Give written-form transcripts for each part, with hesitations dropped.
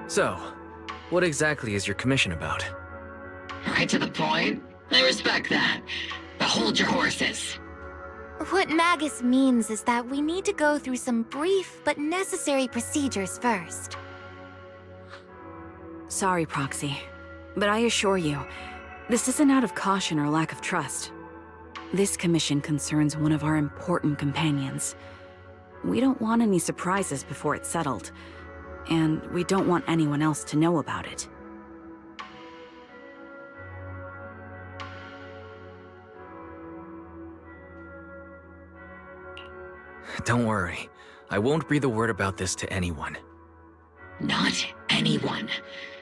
So, what exactly is your commission about? Right to the point? I respect that. But hold your horses. What Magus means is that we need to go through some brief but necessary procedures first. Sorry, Proxy, but I assure you, this isn't out of caution or lack of trust. This commission concerns one of our important companions. We don't want any surprises before it's settled, and we don't want anyone else to know about it. Don't worry. I won't breathe a word about this to anyone. Not anyone.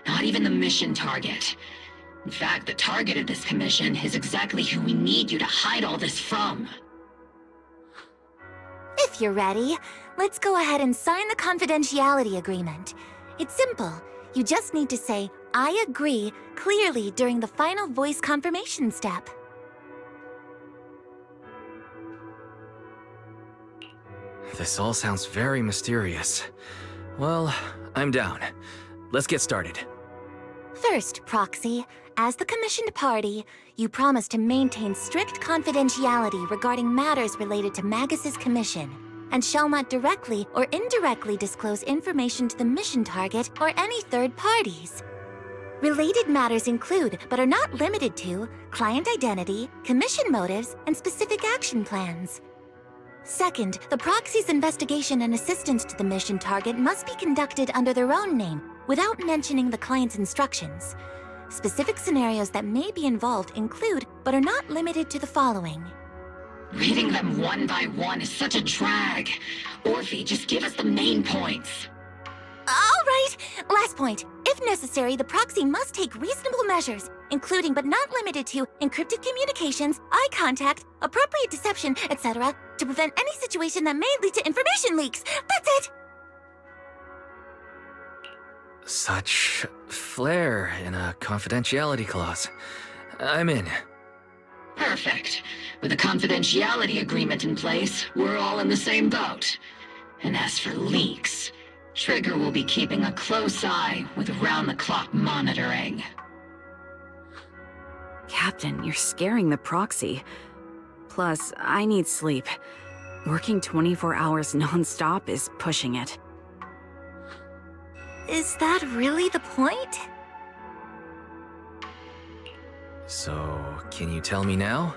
Not even the mission target. In fact, the target of this commission is exactly who we need you to hide all this from. If you're ready, let's go ahead and sign the confidentiality agreement. It's simple. You just need to say, "I agree," clearly during the final voice confirmation step. This all sounds very mysterious. Well, I'm down. Let's get started. First, Proxy, as the commissioned party, you promise to maintain strict confidentiality regarding matters related to Magus's commission, and shall not directly or indirectly disclose information to the mission target or any third parties. Related matters include, but are not limited to, client identity, commission motives, and specific action plans. Second, the Proxy's investigation and assistance to the mission target must be conducted under their own name, without mentioning the client's instructions. Specific scenarios that may be involved include, but are not limited to the following. Reading them one by one is such a drag. Orphe, just give us the main points. All right, last point. If necessary, the Proxy must take reasonable measures, including but not limited to encrypted communications, eye contact, appropriate deception, etc., to prevent any situation that may lead to information leaks. That's it! Such flair in a confidentiality clause. I'm in. Perfect. With a confidentiality agreement in place, we're all in the same boat. And as for leaks, Trigger will be keeping a close eye with round-the-clock monitoring. Captain, you're scaring the Proxy. Plus, I need sleep. Working 24 hours non-stop is pushing it. Is that really the point? So, can you tell me now?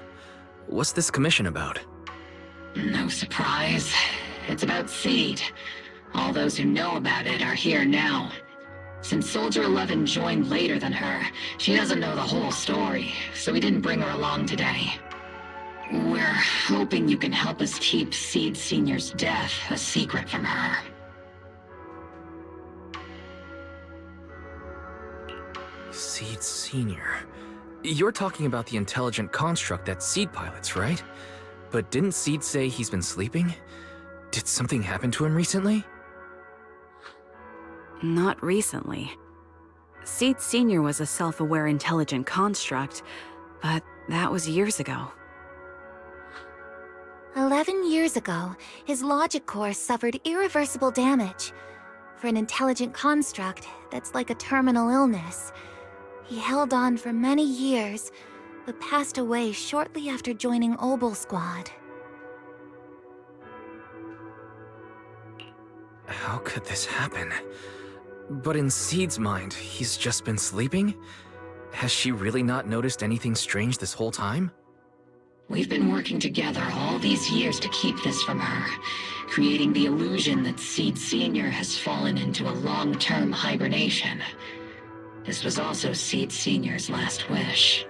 What's this commission about? No surprise. It's about Seed. All those who know about it are here now. Since Soldier 11 joined later than her, she doesn't know the whole story, so we didn't bring her along today. We're hoping you can help us keep Seed Senior's death a secret from her. Seed Senior. You're talking about the intelligent construct that Seed pilots, right? But didn't Seed say he's been sleeping? Did something happen to him recently? Not recently. Seed Senior was a self-aware intelligent construct, but that was years ago. 11 years ago, his logic core suffered irreversible damage. For an intelligent construct, that's like a terminal illness. He held on for many years, but passed away shortly after joining Obel Squad. How could this happen? But in Seed's mind, he's just been sleeping? Has she really not noticed anything strange this whole time? We've been working together all these years to keep this from her, creating the illusion that Seed Sr. has fallen into a long-term hibernation. This was also Seed Sr.'s last wish.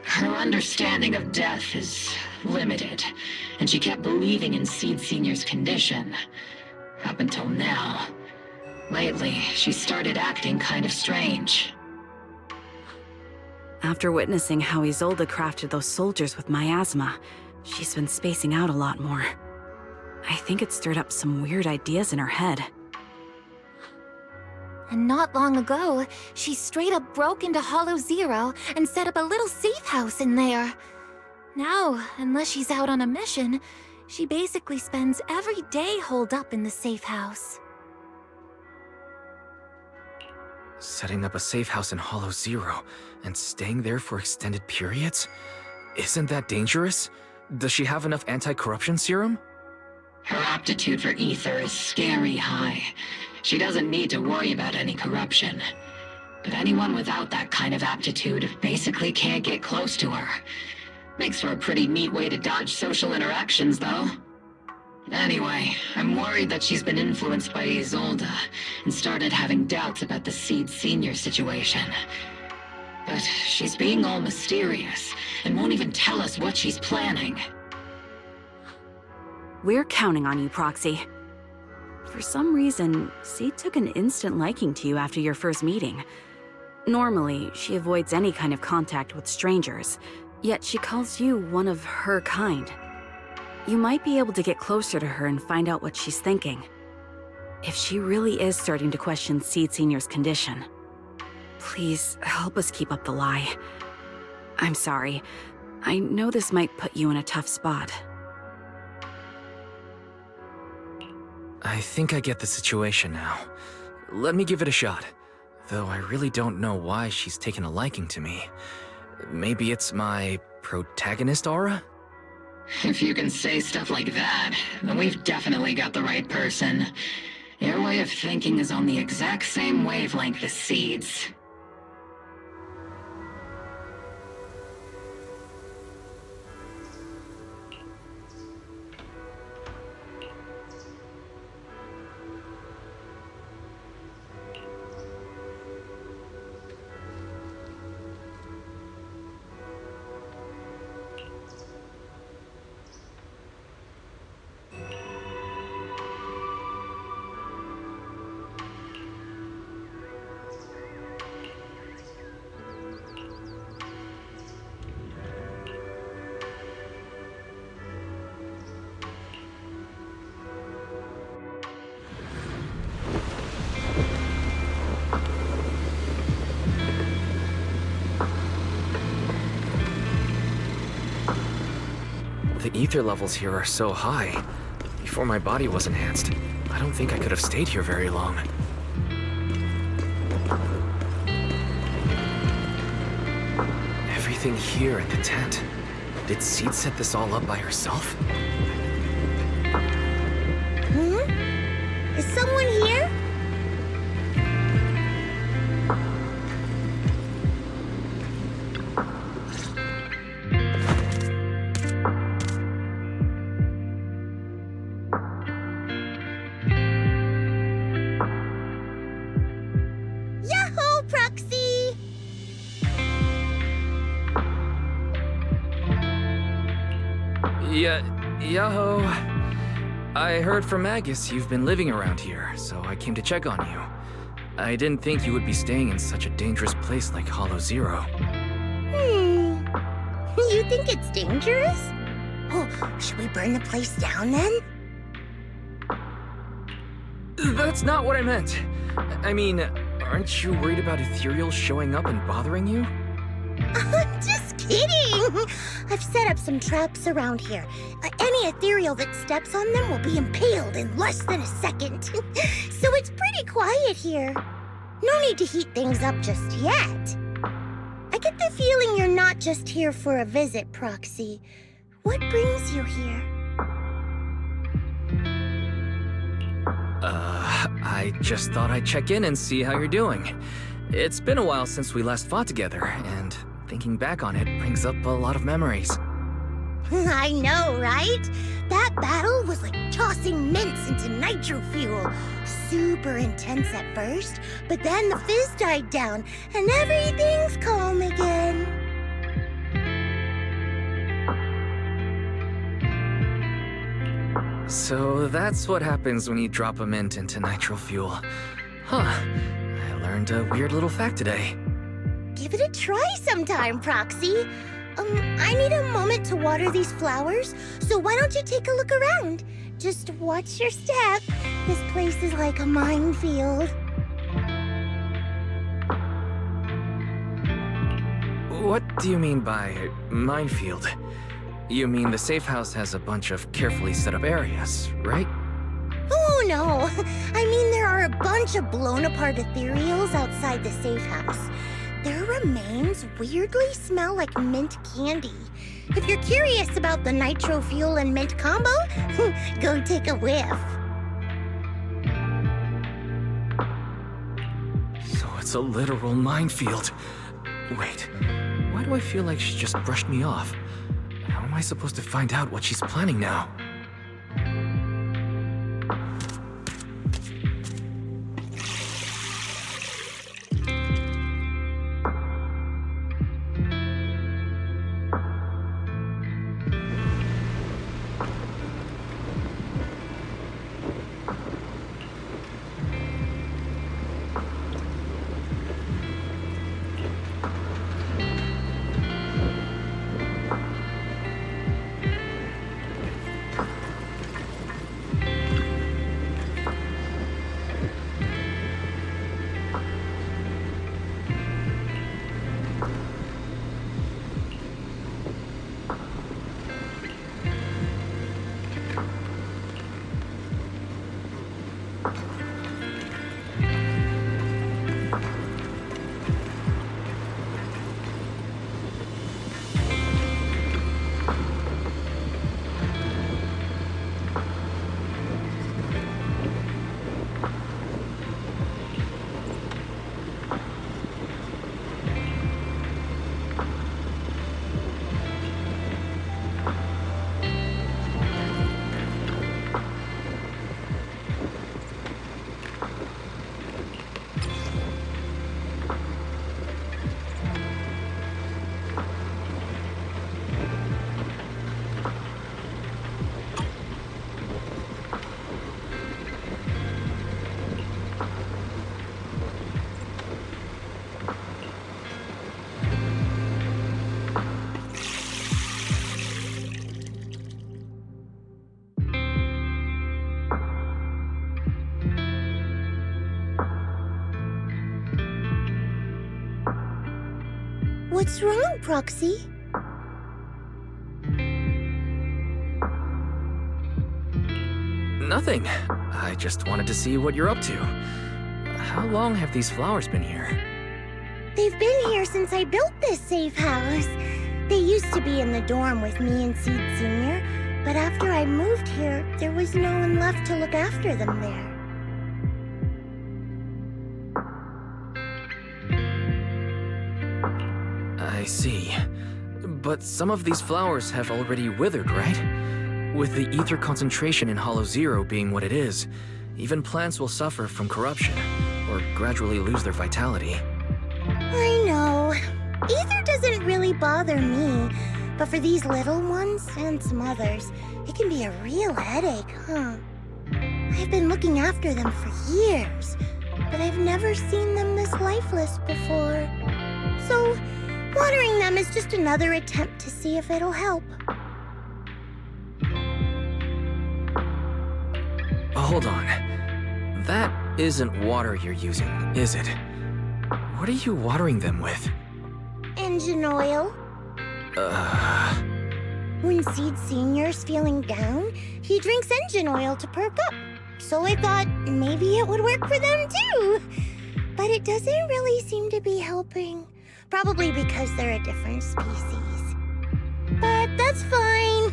Her understanding of death is limited, and she kept believing in Seed Sr.'s condition. Up until now. Lately, she started acting kind of strange. After witnessing how Isolde crafted those soldiers with miasma, she's been spacing out a lot more. I think it stirred up some weird ideas in her head. And not long ago, she straight up broke into Hollow Zero and set up a little safe house in there. Now, unless she's out on a mission, she basically spends every day holed up in the safe house. Setting up a safe house in Hollow Zero and staying there for extended periods? Isn't that dangerous? Does she have enough anti-corruption serum? Her aptitude for ether is scary high. She doesn't need to worry about any corruption. But anyone without that kind of aptitude basically can't get close to her. Makes for a pretty neat way to dodge social interactions, though. Anyway, I'm worried that she's been influenced by Isolde and started having doubts about the Seed Sr. situation. But she's being all mysterious and won't even tell us what she's planning. We're counting on you, Proxy. For some reason, Seed took an instant liking to you after your first meeting. Normally, she avoids any kind of contact with strangers, yet she calls you one of her kind. You might be able to get closer to her and find out what she's thinking. If she really is starting to question Seed Sr.'s condition, please help us keep up the lie. I'm sorry. I know this might put you in a tough spot. I think I get the situation now. Let me give it a shot. Though I really don't know why she's taken a liking to me. Maybe it's my protagonist aura? If you can say stuff like that, then we've definitely got the right person. Your way of thinking is on the exact same wavelength as Seed's. The ether levels here are so high. Before my body was enhanced, I don't think I could have stayed here very long. Everything here at the tent. Did Seed set this all up by herself? Is someone here? Yahoo, Proxy! Yahoo! I heard from Agus you've been living around here, so I came to check on you. I didn't think you would be staying in such a dangerous place like Hollow Zero. You think it's dangerous? Oh, should we burn the place down then? That's not what I meant. I mean, aren't you worried about ethereals showing up and bothering you? I'm just kidding! I've set up some traps around here. Any ethereal that steps on them will be impaled in less than a second. So it's pretty quiet here. No need to heat things up just yet. I get the feeling you're not just here for a visit, Proxy. What brings you here? I just thought I'd check in and see how you're doing. It's been a while since we last fought together, and thinking back on it brings up a lot of memories. I know, right? That battle was like tossing mints into nitro fuel. Super intense at first, but then the fizz died down, and everything's calm again. So that's what happens when you drop a mint into nitro fuel. Huh. I learned a weird little fact today. Give it a try sometime, Proxy. I need a moment to water these flowers, so why don't you take a look around? Just watch your step. This place is like a minefield. What do you mean by minefield? You mean the safe house has a bunch of carefully set up areas, right? Oh, no. I mean, there are a bunch of blown-apart ethereals outside the safe house. Their remains weirdly smell like mint candy. If you're curious about the nitro fuel and mint combo, go take a whiff. So it's a literal minefield. Wait, why do I feel like she just brushed me off? How am I supposed to find out what she's planning now? What's wrong, Proxy? Nothing. I just wanted to see what you're up to. How long have these flowers been here? They've been here since I built this safe house. They used to be in the dorm with me and Seed Sr., but after I moved here, there was no one left to look after them there. I see. But some of these flowers have already withered, right? With the ether concentration in Hollow Zero being what it is, even plants will suffer from corruption, or gradually lose their vitality. I know. Ether doesn't really bother me, but for these little ones, and some others, it can be a real headache, huh? I've been looking after them for years, but I've never seen them this lifeless before. So, watering them is just another attempt to see if it'll help. Hold on. That isn't water you're using, is it? What are you watering them with? Engine oil. When Seed Senior's feeling down, he drinks engine oil to perk up. So I thought maybe it would work for them too. But it doesn't really seem to be helping. Probably because they're a different species. But that's fine.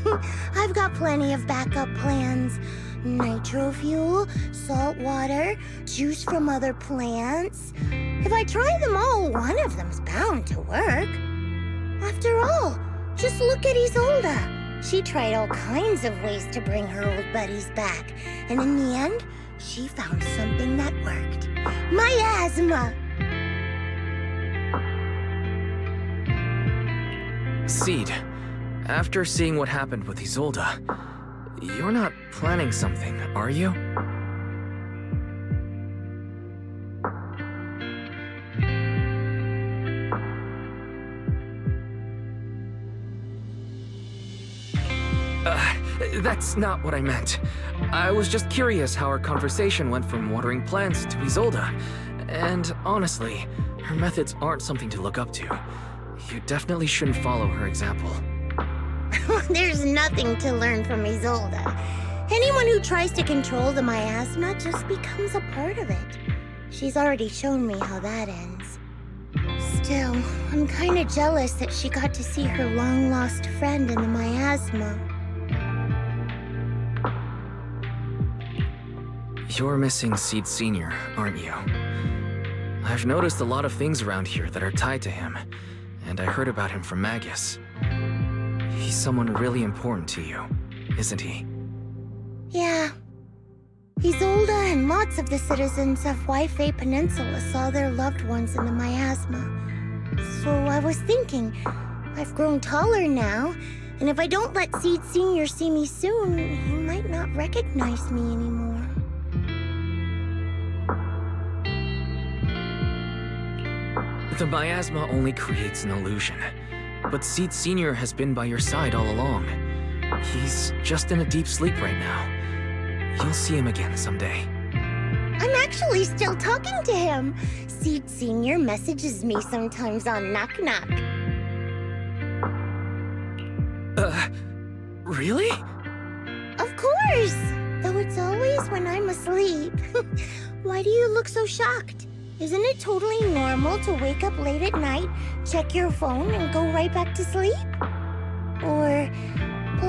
I've got plenty of backup plans. Nitro fuel, salt water, juice from other plants. If I try them all, one of them's bound to work. After all, just look at Isolda. She tried all kinds of ways to bring her old buddies back, and in the end, she found something that worked. Miasma! Seed, after seeing what happened with Isolda, you're not planning something, are you? That's not what I meant. I was just curious how our conversation went from watering plants to Isolda. And honestly, her methods aren't something to look up to. You definitely shouldn't follow her example. There's nothing to learn from Isolda. Anyone who tries to control the miasma just becomes a part of it. She's already shown me how that ends. Still, I'm kinda jealous that she got to see her long-lost friend in the miasma. You're missing Seed Sr., aren't you? I've noticed a lot of things around here that are tied to him, and I heard about him from Magus. He's someone really important to you, isn't he? Yeah. Isolda and lots of the citizens of Wi-Fi Peninsula saw their loved ones in the miasma. So I was thinking, I've grown taller now, and if I don't let Seed Sr. see me soon, he might not recognize me anymore. The miasma only creates an illusion, but Seed Sr. has been by your side all along. He's just in a deep sleep right now. You'll see him again someday. I'm actually still talking to him. Seed Sr. messages me sometimes on Knock Knock. Really? Of course! Though it's always when I'm asleep. Why do you look so shocked? Isn't it totally normal to wake up late at night, check your phone, and go right back to sleep? Or,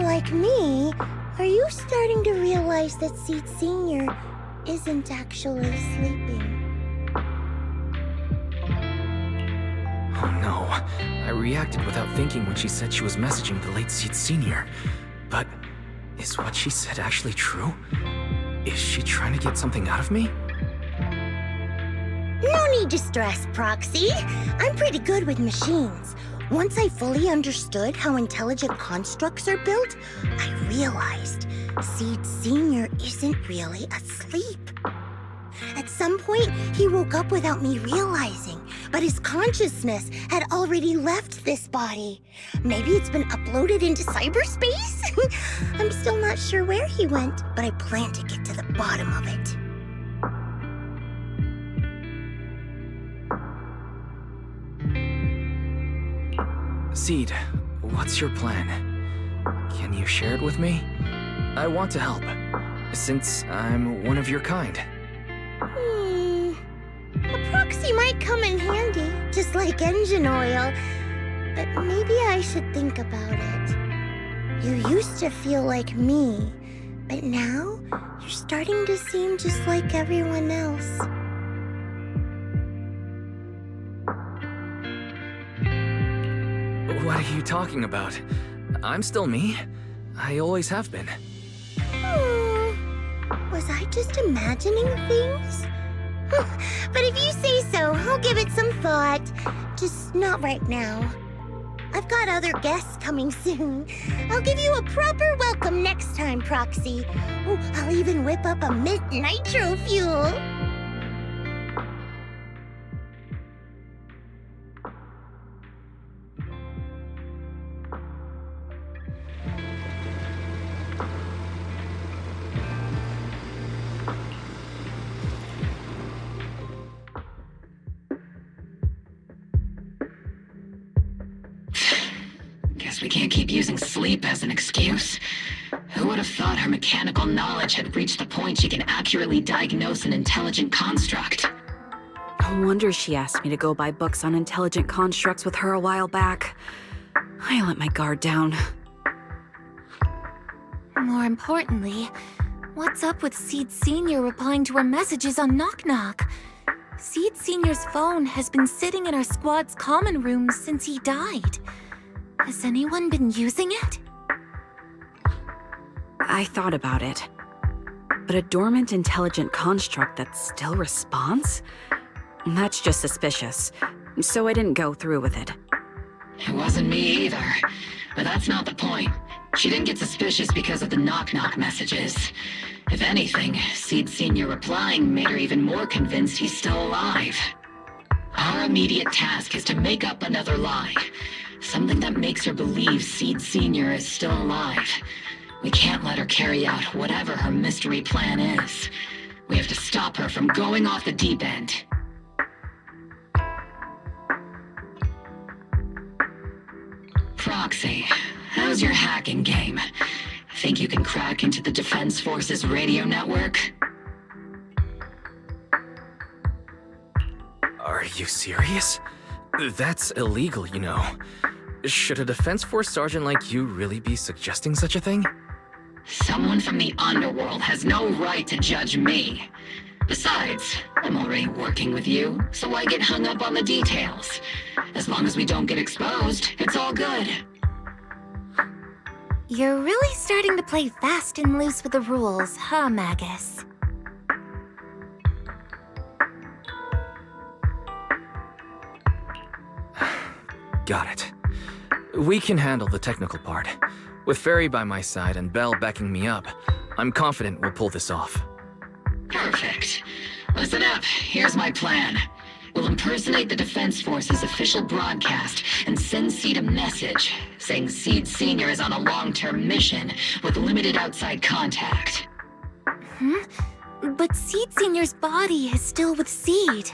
like me, are you starting to realize that Seed Sr. isn't actually sleeping? Oh no, I reacted without thinking when she said she was messaging the late Seed Sr. But is what she said actually true? Is she trying to get something out of me? No need to stress, Proxy. I'm pretty good with machines. Once I fully understood how intelligent constructs are built, I realized Seed Sr. isn't really asleep. At some point, he woke up without me realizing, but his consciousness had already left this body. Maybe it's been uploaded into cyberspace? I'm still not sure where he went, but I plan to get to the bottom of it. Seed, what's your plan? Can you share it with me? I want to help, since I'm one of your kind. A proxy might come in handy, just like engine oil. But maybe I should think about it. You used to feel like me, but now you're starting to seem just like everyone else. What are you talking about? I'm still me. I always have been. Was I just imagining things? But if you say so, I'll give it some thought. Just not right now. I've got other guests coming soon. I'll give you a proper welcome next time, Proxy. Oh, I'll even whip up a mint nitro fuel. We can't keep using sleep as an excuse. Who would have thought her mechanical knowledge had reached the point she can accurately diagnose an intelligent construct? No wonder she asked me to go buy books on intelligent constructs with her a while back. I let my guard down. More importantly, What's up with Seed Sr. replying to our messages on Knock Knock? Seed Sr.'s phone has been sitting in our squad's common room since he died. Has anyone been using it? I thought about it. But a dormant intelligent construct that still responds? That's just suspicious. So I didn't go through with it. It wasn't me either. But that's not the point. She didn't get suspicious because of the knock-knock messages. If anything, Seed Sr. replying made her even more convinced he's still alive. Our immediate task is to make up another lie. Something that makes her believe Seed Sr. is still alive. We can't let her carry out whatever her mystery plan is. We have to stop her from going off the deep end. Proxy, how's your hacking game? Think you can crack into the Defense Forces radio network? Are you serious? That's illegal, you know. Should a Defense Force sergeant like you really be suggesting such a thing? Someone from the underworld has no right to judge me. Besides, I'm already working with you, so why get hung up on the details? As long as we don't get exposed, it's all good. You're really starting to play fast and loose with the rules, huh, Magus? Got it. We can handle the technical part. With Fairy by my side and Belle backing me up, I'm confident we'll pull this off. Perfect. Listen up, here's my plan. We'll impersonate the Defense Force's official broadcast and send Seed a message saying Seed Sr. is on a long-term mission with limited outside contact. But Seed Sr.'s body is still with Seed.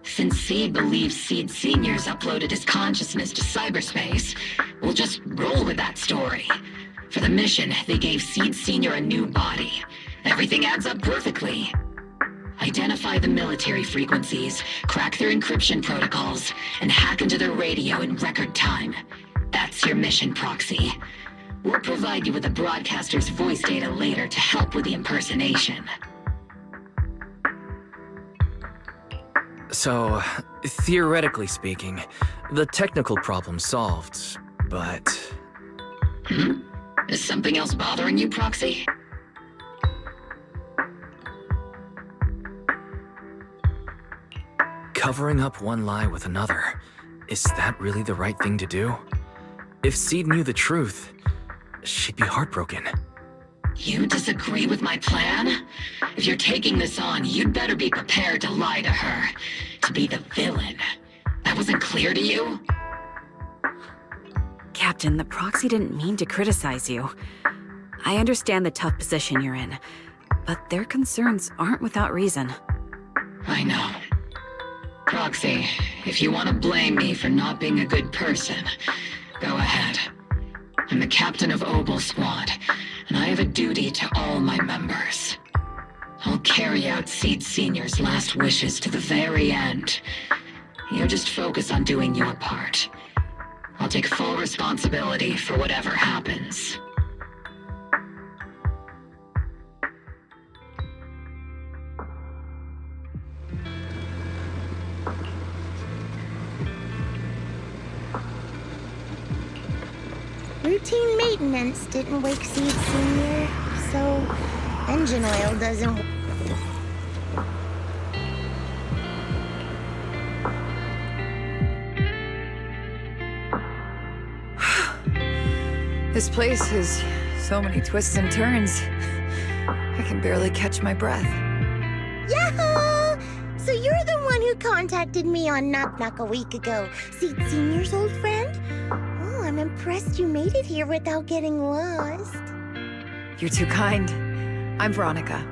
Since Seed believes Seed Sr.'s uploaded his consciousness to cyberspace, we'll just roll with that story. For the mission, they gave Seed Sr. a new body. Everything adds up perfectly. Identify the military frequencies, crack their encryption protocols, and hack into their radio in record time. That's your mission, Proxy. We'll provide you with the broadcaster's voice data later to help with the impersonation. So, theoretically speaking, the technical problem's solved, but... Is something else bothering you, Proxy? Covering up one lie with another, is that really the right thing to do? If Seed knew the truth, she'd be heartbroken. You disagree with my plan? If you're taking this on, you'd better be prepared to lie to her. To be the villain. That wasn't clear to you? Captain, the Proxy didn't mean to criticize you. I understand the tough position you're in, but their concerns aren't without reason. I know. Proxy, if you want to blame me for not being a good person, go ahead. I'm the captain of Obel Squad, and I have a duty to all my members. I'll carry out Seed Sr.'s last wishes to the very end. You just focus on doing your part. I'll take full responsibility for whatever happens. Routine maintenance didn't wake Seed Sr., so engine oil doesn't... This place has so many twists and turns. I can barely catch my breath. Yahoo! So you're the one who contacted me on Knock Knock a week ago, Seed Sr.'s old friend? Oh, I'm impressed you made it here without getting lost. You're too kind. I'm Veronica.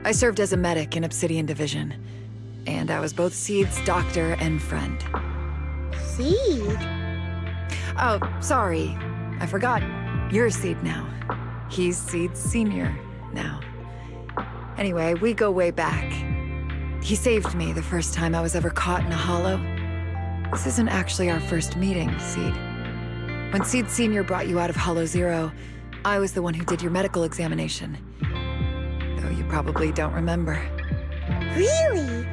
I served as a medic in Obsidian Division. And I was both Seed's doctor and friend. Seed? Oh, sorry. I forgot. You're Seed now. He's Seed Sr. now. Anyway, we go way back. He saved me the first time I was ever caught in a hollow. This isn't actually our first meeting, Seed. When Seed Sr. brought you out of Hollow Zero, I was the one who did your medical examination. though you probably don't remember. Really?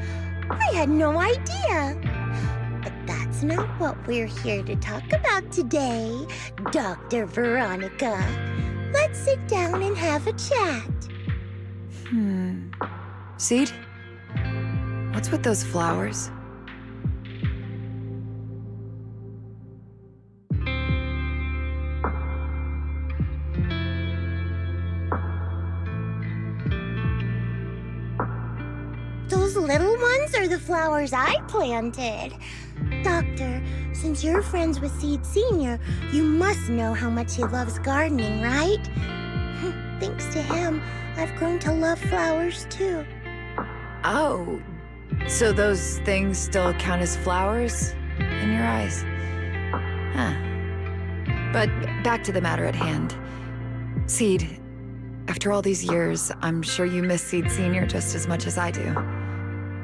I had no idea. But that's not what we're here to talk about today, Dr. Veronica. Let's sit down and have a chat. Seed? What's with those flowers? Those little ones are the flowers I planted. Doctor, since you're friends with Seed Sr., you must know how much he loves gardening, right? Thanks to him, I've grown to love flowers too. Oh, so those things still count as flowers in your eyes? Huh. But back to the matter at hand. Seed, after all these years, I'm sure you miss Seed Sr. just as much as I do.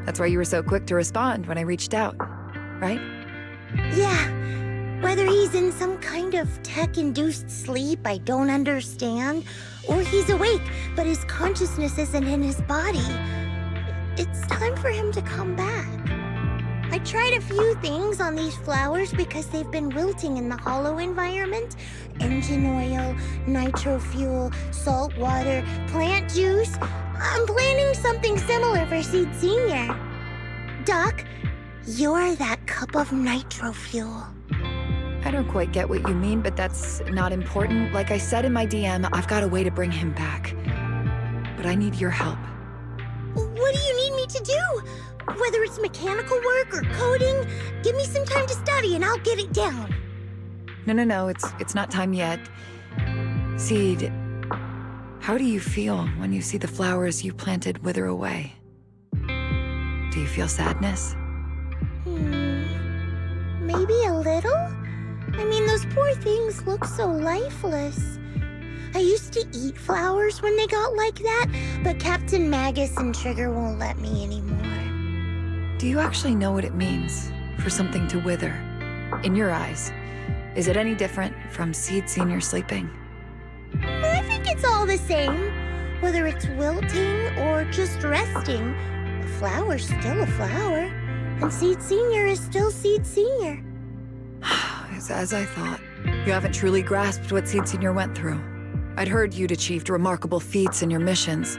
That's why you were so quick to respond when I reached out, right? Yeah, whether he's in some kind of tech-induced sleep I don't understand, or he's awake, but his consciousness isn't in his body, it's time for him to come back. I tried a few things on these flowers because they've been wilting in the hollow environment. Engine oil, nitro fuel, salt water, plant juice. I'm planning something similar for Seed Sr. Doc, you're that cup of nitro fuel. I don't quite get what you mean, but that's not important. Like I said in my DM, I've got a way to bring him back. But I need your help. What do you need me to do? Whether it's mechanical work or coding, give me some time to study and I'll get it down. No, it's not time yet. Seed, how do you feel when you see the flowers you planted wither away? Do you feel sadness? Maybe a little? I mean, those poor things look so lifeless. I used to eat flowers when they got like that, but Captain Magus and Trigger won't let me anymore. Do you actually know what it means for something to wither? In your eyes, is it any different from Seed Sr. sleeping? I think it's all the same. Whether it's wilting or just resting, a flower's still a flower, and Seed Sr. is still Seed Sr. It's as I thought. You haven't truly grasped what Seed Sr. went through. I'd heard you'd achieved remarkable feats in your missions,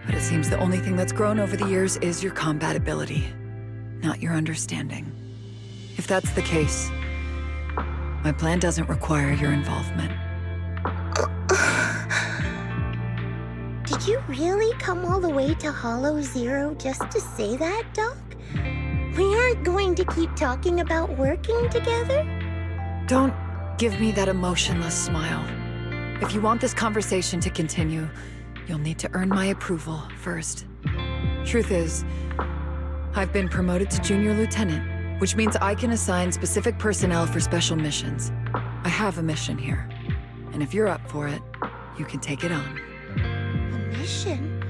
but it seems the only thing that's grown over the years is your combat ability, not your understanding. If that's the case, my plan doesn't require your involvement. Did you really come all the way to Hollow Zero just to say that, Doc? We aren't going to keep talking about working together? Don't give me that emotionless smile. If you want this conversation to continue, you'll need to earn my approval first. Truth is, I've been promoted to Junior Lieutenant, which means I can assign specific personnel for special missions. I have a mission here, and if you're up for it, you can take it on. A mission?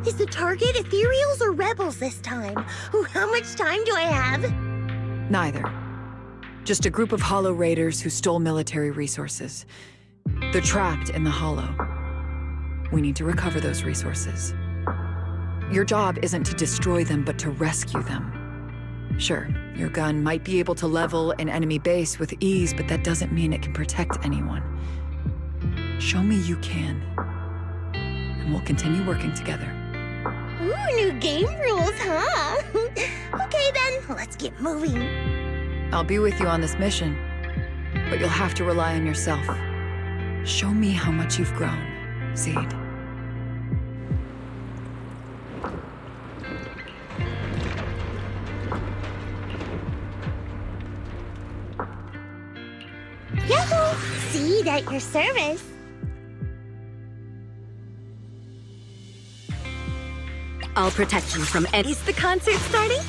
Is the target ethereals or rebels this time? How much time do I have? Neither. Just a group of Hollow Raiders who stole military resources. They're trapped in the Hollow. We need to recover those resources. Your job isn't to destroy them, but to rescue them. Sure, your gun might be able to level an enemy base with ease, but that doesn't mean it can protect anyone. Show me you can, and we'll continue working together. Ooh, new game rules, huh? Okay then, let's get moving. I'll be with you on this mission, but you'll have to rely on yourself. Show me how much you've grown, Seed. Yahoo! Seed at your service. All protection from any... Is the concert starting?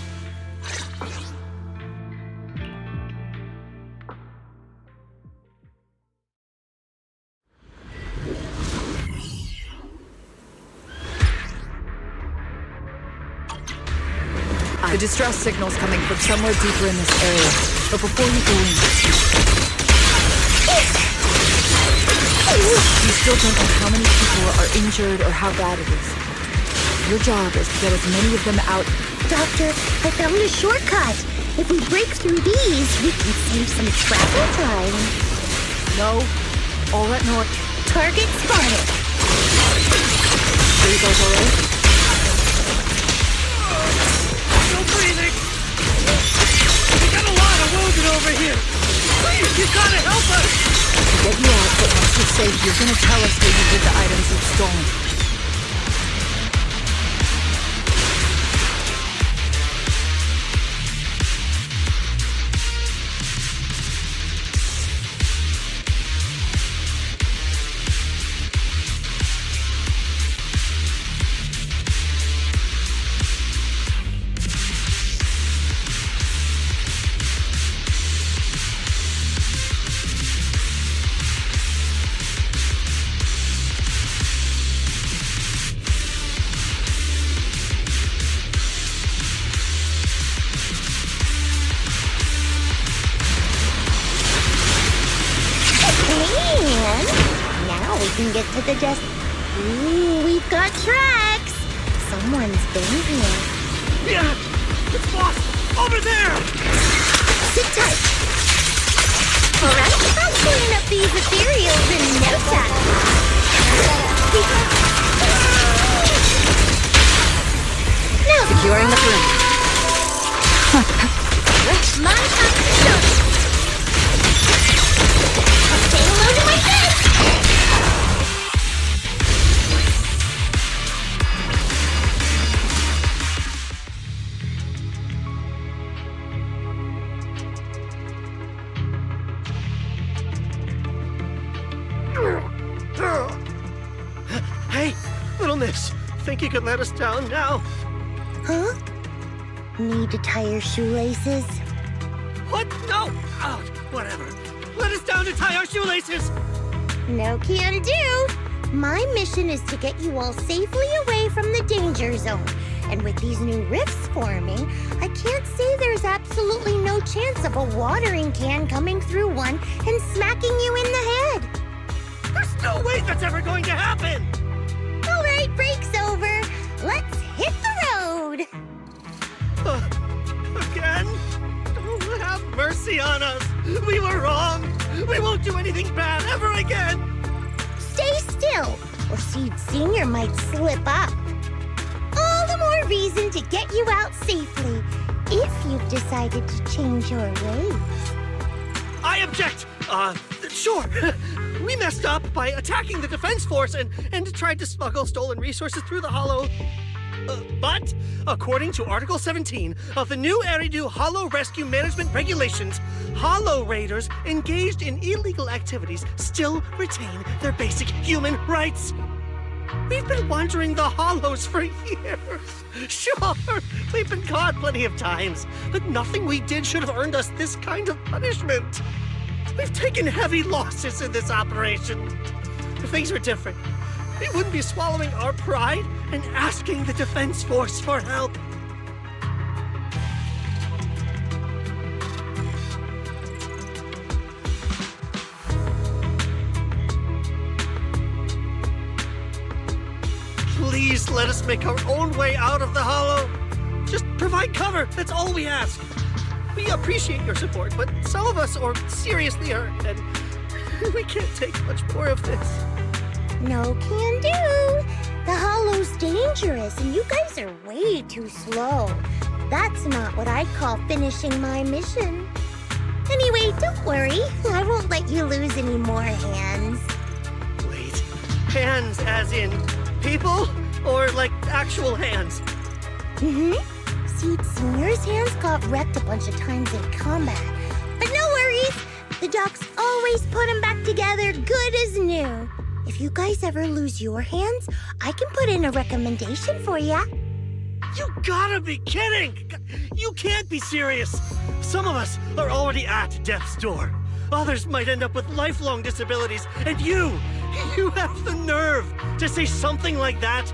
The distress signal's coming from somewhere deeper in this area, but before you go in... You still don't know how many people are injured or how bad it is. Your job is to get as many of them out. Doctor, I found a shortcut. If we break through these, we can save some travel time. No. All at north. Target spotted. Are you guys alright? No breathing! We got a lot of wounded over here! Please, you gotta help us! To get you out, but once you're safe, you're gonna tell us where you hid the items you've stolen. Can get to the desk. Ooh, we've got tracks. Someone's been here. Yeah! It's boss! Over there! Sit tight. Alright, I'll clean up these ethereals in no time. Now Securing the perimeter. my time to show. Say hello to my friends. Hey, little miss. Think you could let us down now? Huh? Need to tie your shoelaces? What? No! Oh, whatever. Let us down to tie our shoelaces! No can do. My mission is to get you all safely away from the danger zone. And with these new rifts forming, I can't say there's absolutely no chance of a watering can coming through one and smacking you in the head. There's no way that's ever going to happen! All right, break's over. Let's hit the road. Again? Oh, have mercy on us. We were wrong. We won't do anything bad ever again. Stay still, or Seed Senior might slip up. All the more reason to get you out safely, if you've decided to change your ways. I object. Sure. We messed up by attacking the defense force and tried to smuggle stolen resources through the hollow. But, according to Article 17 of the new Eridu Hollow Rescue Management Regulations, Hollow Raiders engaged in illegal activities still retain their basic human rights. We've been wandering the hollows for years. Sure, we've been caught plenty of times, but nothing we did should have earned us this kind of punishment. We've taken heavy losses in this operation. If things were different, we wouldn't be swallowing our pride and asking the defense force for help. Please let us make our own way out of the hollow. Just provide cover, that's all we ask. We appreciate your support, but some of us are seriously hurt, and we can't take much more of this. No can do. The hollow's dangerous, and you guys are way too slow. That's not what I'd call finishing my mission. Anyway, don't worry. I won't let you lose any more hands. Wait, hands as in people? Or like actual hands? Mm-hmm. Seed Senior's hands got wrecked a bunch of times in combat. But no worries. The docs always put them back together good as new. If you guys ever lose your hands, I can put in a recommendation for ya. You gotta be kidding! You can't be serious! Some of us are already at death's door. Others might end up with lifelong disabilities, and you have the nerve to say something like that?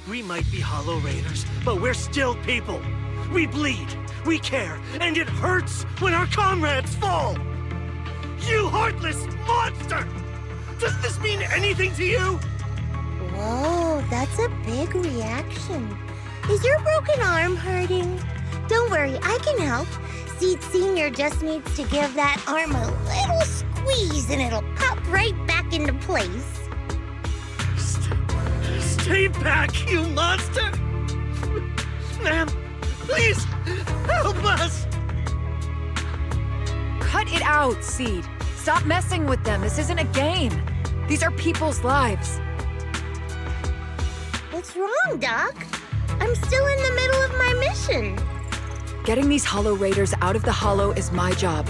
We might be Hollow Raiders, but we're still people. We bleed, we care, and it hurts when our comrades fall! You heartless monster! Does this mean anything to you? Whoa, that's a big reaction. Is your broken arm hurting? Don't worry, I can help. Seed Senior just needs to give that arm a little squeeze and it'll pop right back into place. Stay back, you monster! Ma'am, please, help us! Cut it out, Seed. Stop messing with them. This isn't a game. These are people's lives. What's wrong, Doc? I'm still in the middle of my mission. Getting these Hollow Raiders out of the Hollow is my job.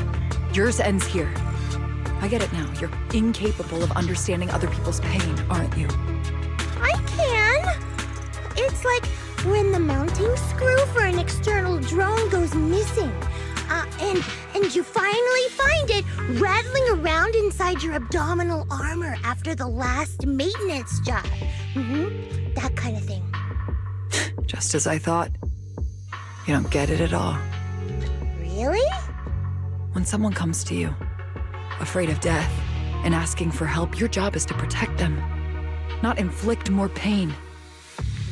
Yours ends here. I get it now. You're incapable of understanding other people's pain, aren't you? I can. It's like when the mounting screw for an external drone goes missing. And you finally find it rattling around inside your abdominal armor after the last maintenance job. That kind of thing. Just as I thought. You don't get it at all. Really? When someone comes to you, afraid of death, and asking for help, your job is to protect them, not inflict more pain.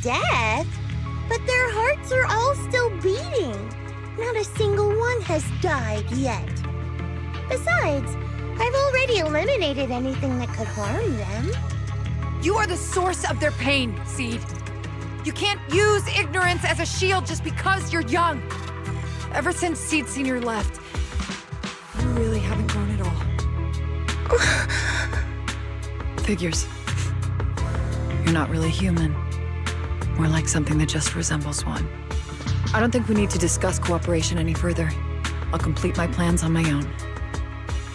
Death? But their hearts are all still beating. Not a single one has died yet. Besides, I've already eliminated anything that could harm them. You are the source of their pain, Seed. You can't use ignorance as a shield just because you're young. Ever since Seed Senior left, you really haven't grown at all. Figures. You're not really human. More like something that just resembles one. I don't think we need to discuss cooperation any further. I'll complete my plans on my own.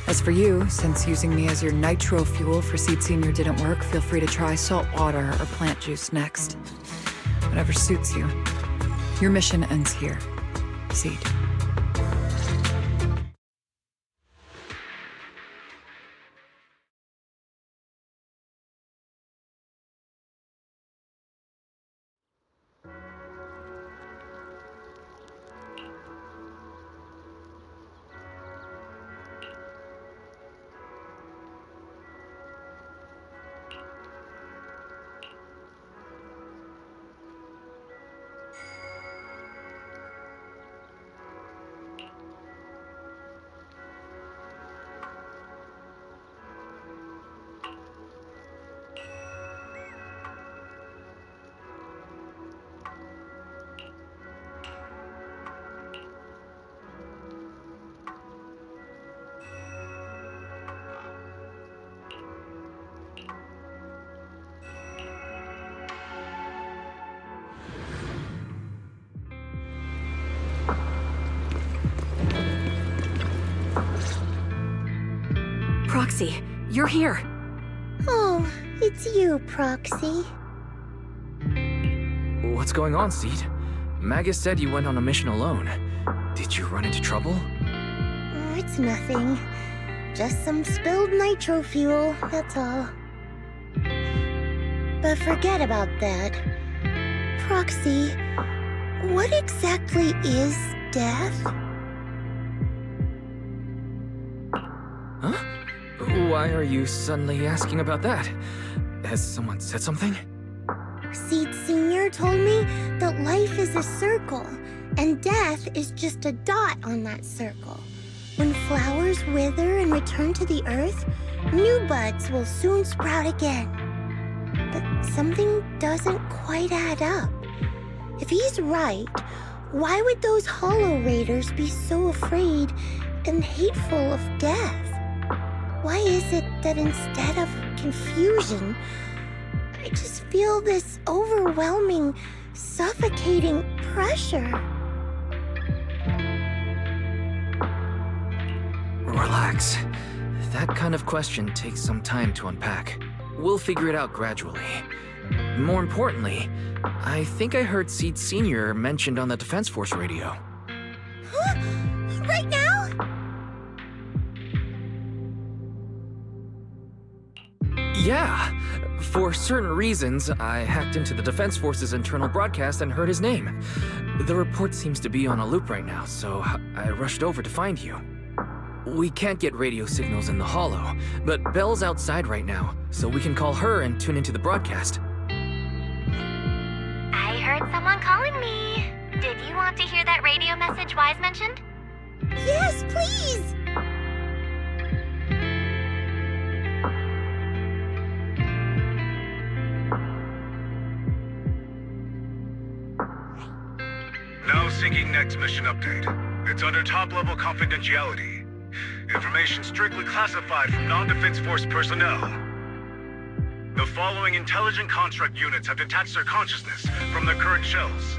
As for you, since using me as your nitro fuel for Seed Senior didn't work, feel free to try salt water or plant juice next. Whatever suits you. Your mission ends here, Seed. Proxy, you're here. Oh, it's you, Proxy. What's going on, Seed? Magus said you went on a mission alone. Did you run into trouble? Oh, it's nothing. Just some spilled nitro fuel, that's all. But forget about that. Proxy, what exactly is death? Huh? Why are you suddenly asking about that? Has someone said something? Seed Senior told me that life is a circle, and death is just a dot on that circle. When flowers wither and return to the earth, new buds will soon sprout again. But something doesn't quite add up. If he's right, why would those Hollow Raiders be so afraid and hateful of death? Why is it that instead of confusion, I just feel this overwhelming, suffocating pressure? Relax. That kind of question takes some time to unpack. We'll figure it out gradually. More importantly, I think I heard Seed Senior mentioned on the Defense Force radio. Huh? Right now? Yeah. For certain reasons, I hacked into the Defense Force's internal broadcast and heard his name. The report seems to be on a loop right now, so I rushed over to find you. We can't get radio signals in the Hollow, but Belle's outside right now, so we can call her and tune into the broadcast. Someone calling me. Did you want to hear that radio message Wise mentioned? Yes, please! Now seeking next mission update. It's under top-level confidentiality. Information strictly classified from non-defense force personnel. The following intelligent construct units have detached their consciousness from their current shells.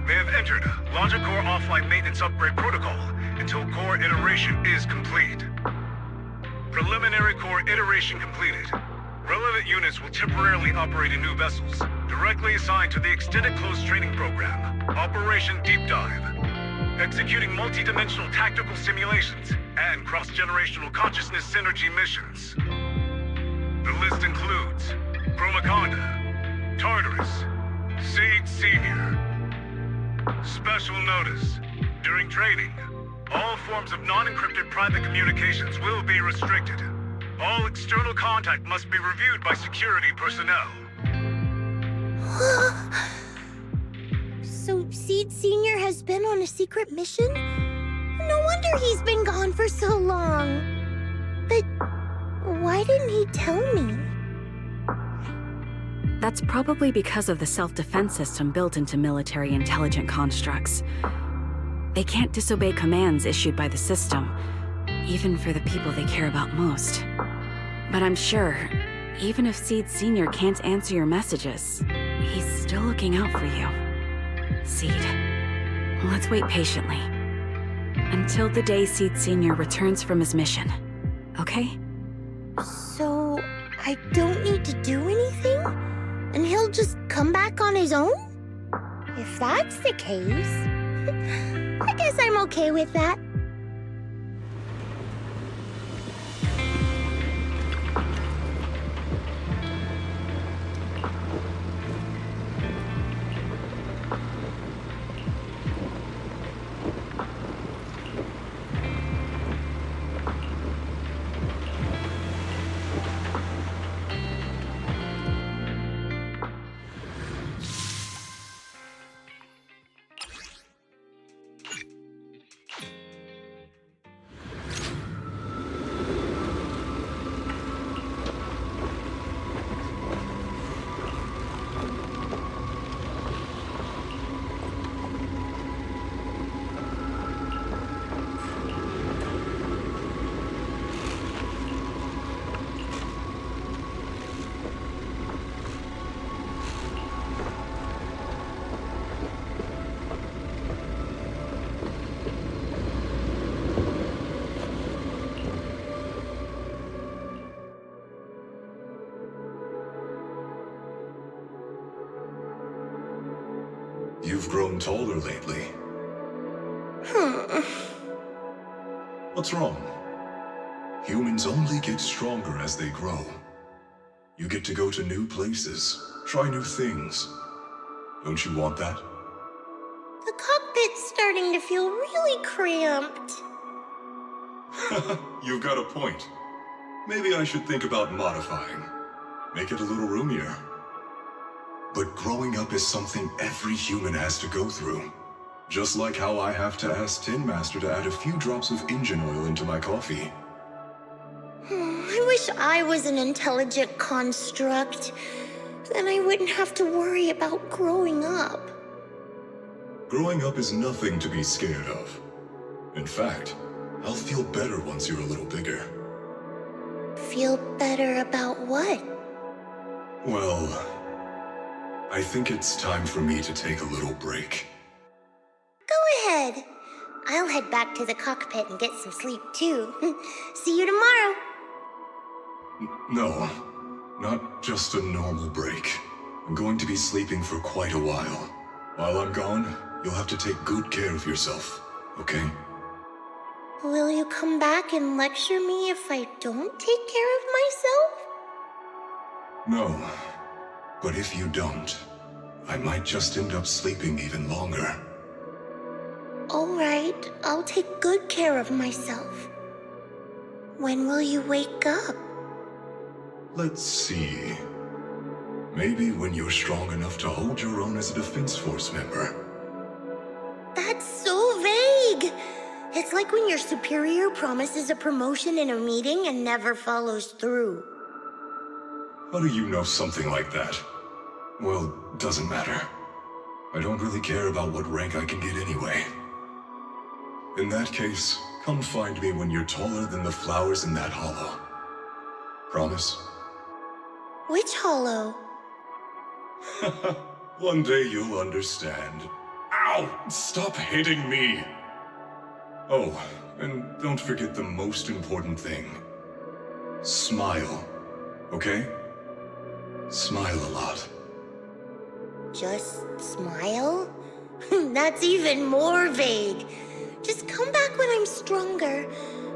They have entered Logic Core offline maintenance upgrade protocol until core iteration is complete. Preliminary core iteration completed. Relevant units will temporarily operate in new vessels, directly assigned to the Extended Close Training Program, Operation Deep Dive, executing multi-dimensional tactical simulations and cross-generational consciousness synergy missions. The list includes Chromaconda, Tartarus, Seed Senior. Special notice. During training, all forms of non-encrypted private communications will be restricted. All external contact must be reviewed by security personnel. So Seed Senior has been on a secret mission? No wonder he's been gone for so long. But why didn't he tell me? That's probably because of the self-defense system built into military intelligent constructs. They can't disobey commands issued by the system, even for the people they care about most. But I'm sure, even if Seed Senior can't answer your messages, he's still looking out for you. Seed, let's wait patiently. Until the day Seed Senior returns from his mission, okay? So I don't need to do anything? And he'll just come back on his own? If that's the case, I guess I'm okay with that. You've grown taller lately. What's wrong? Humans only get stronger as they grow. You get to go to new places, try new things. Don't you want that? The cockpit's starting to feel really cramped. You've got a point. Maybe I should think about modifying. Make it a little roomier. But growing up is something every human has to go through. Just like how I have to ask Tin Master to add a few drops of engine oil into my coffee. I wish I was an intelligent construct. Then I wouldn't have to worry about growing up. Growing up is nothing to be scared of. In fact, I'll feel better once you're a little bigger. Feel better about what? Well, I think it's time for me to take a little break. Go ahead. I'll head back to the cockpit and get some sleep too. See you tomorrow. No, not just a normal break. I'm going to be sleeping for quite a while. While I'm gone, you'll have to take good care of yourself, okay? Will you come back and lecture me if I don't take care of myself? No, but if you don't, I might just end up sleeping even longer. All right, I'll take good care of myself. When will you wake up? Let's see. Maybe when you're strong enough to hold your own as a Defense Force member. That's so vague! It's like when your superior promises a promotion in a meeting and never follows through. How do you know something like that? Well, doesn't matter. I don't really care about what rank I can get anyway. In that case, come find me when you're taller than the flowers in that hollow. Promise? Which hollow? One day you'll understand. Ow! Stop hitting me! Oh, and don't forget the most important thing. Smile, okay? Smile a lot. Just smile? That's even more vague. Just come back when I'm stronger.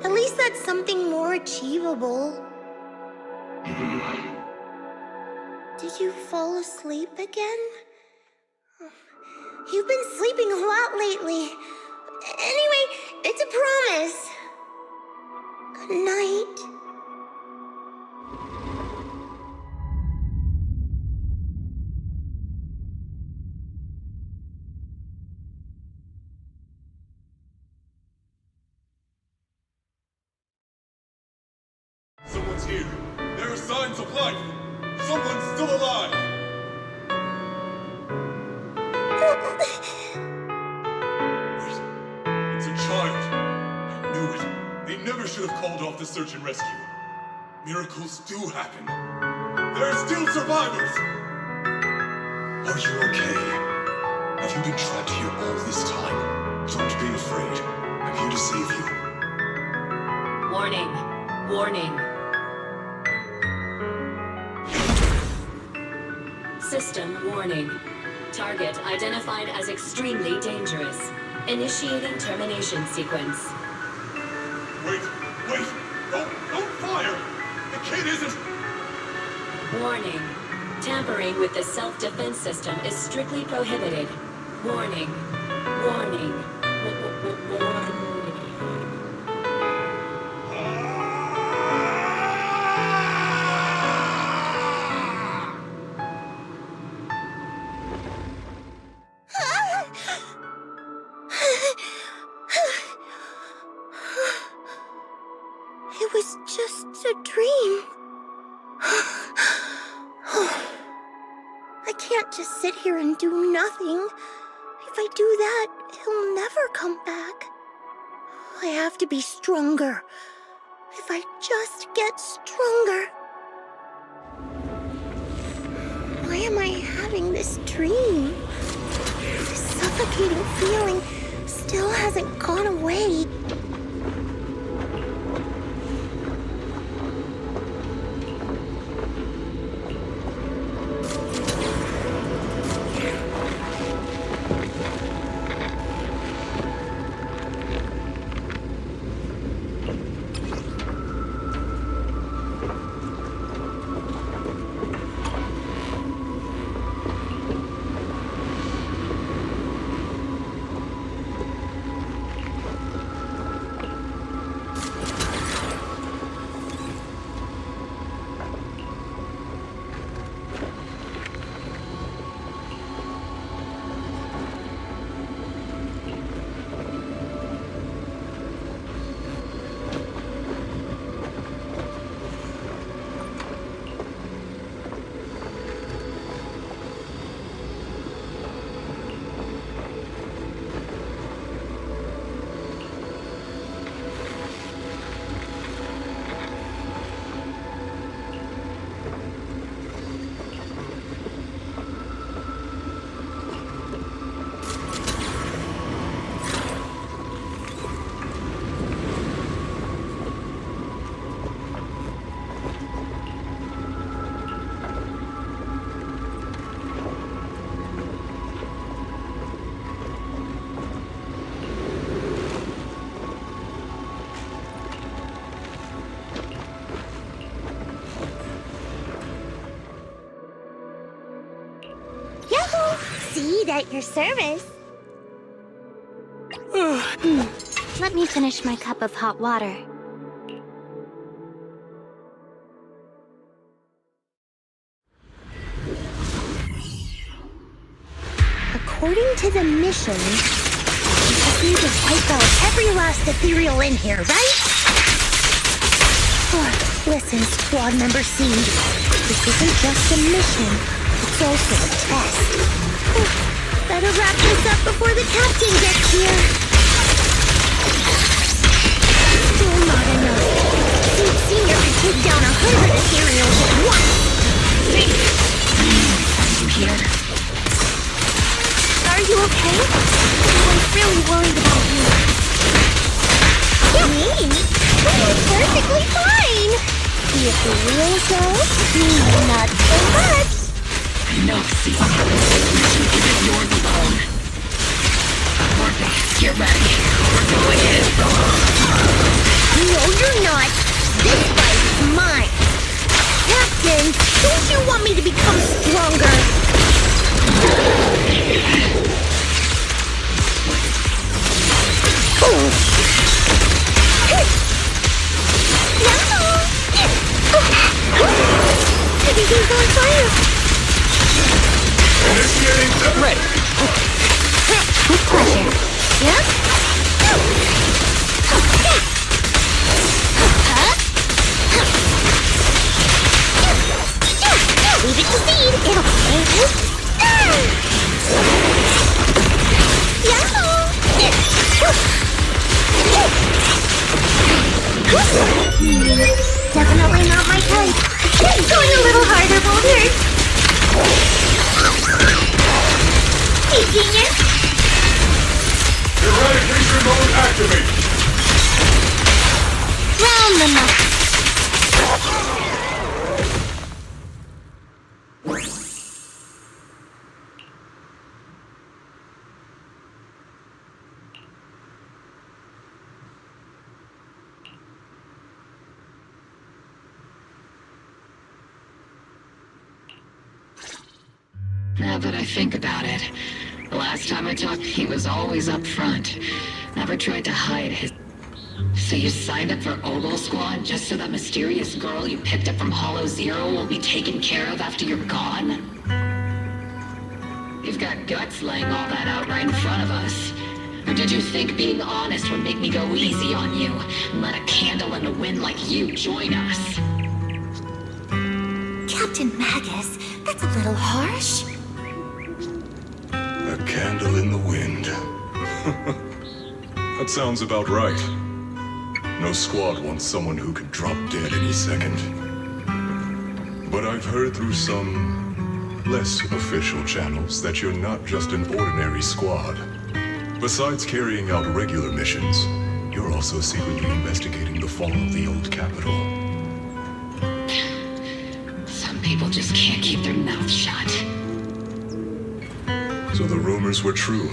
At least that's something more achievable. Did you fall asleep again? You've been sleeping a lot lately. Anyway, it's a promise. Good night. Someone's here. There are signs of life. Someone's still alive. Wait, it's a child. I knew it. They never should have called off the search and rescue. Miracles do happen. There are still survivors. Are you okay? Have you been trapped here all this time? Don't be afraid. I'm here to save you. Warning. Warning. System warning. Target identified as extremely dangerous. Initiating termination sequence. Wait! Don't fire! The kid isn't... Warning. Tampering with the self-defense system is strictly prohibited. Warning. Warning. Warning. It was just a dream. I can't just sit here and do nothing. If I do that, he'll never come back. I have to be stronger. If I just get stronger. Why am I having this dream? This suffocating feeling still hasn't gone away. Seed at your service. Let me finish my cup of hot water. according to the mission, we just need to wipe out every last ethereal in here, right? Listen, squad member C. This isn't just a mission. It's also a test. Better wrap this up before the captain gets here. Still not enough. Seed Senior could take down 100 ethereals at once. Are you here? Are you okay? I'm really worried about you. Me? I'm perfectly fine. The ethereals, though? Not so much. No, see. Mission isn't yours alone. Perfect. Get ready. We're going in. No, you're not. This fight is mine. Captain, don't you want me to become stronger? Everything's on fire. Initiating separate. Ready. With pleasure. Yeah? Leave it to Seed. It'll Definitely not my type. Going a little harder won't hurt. Hey, genius. Eradication mode activate. Round them up. Now that I think about it, the last time I talked, he was always up front. Never tried to hide his... So you signed up for Ogle Squad just so that mysterious girl you picked up from Hollow Zero will be taken care of after you're gone? You've got guts laying all that out right in front of us. Or did you think being honest would make me go easy on you and let a candle in the wind like you join us? Captain Magus, that's a little harsh. A candle in the wind. That sounds about right. No squad wants someone who could drop dead any second. But I've heard through some less official channels that you're not just an ordinary squad. Besides carrying out regular missions, you're also secretly investigating the fall of the old capital. Some people just can't keep their mouths shut. So the rumors were true.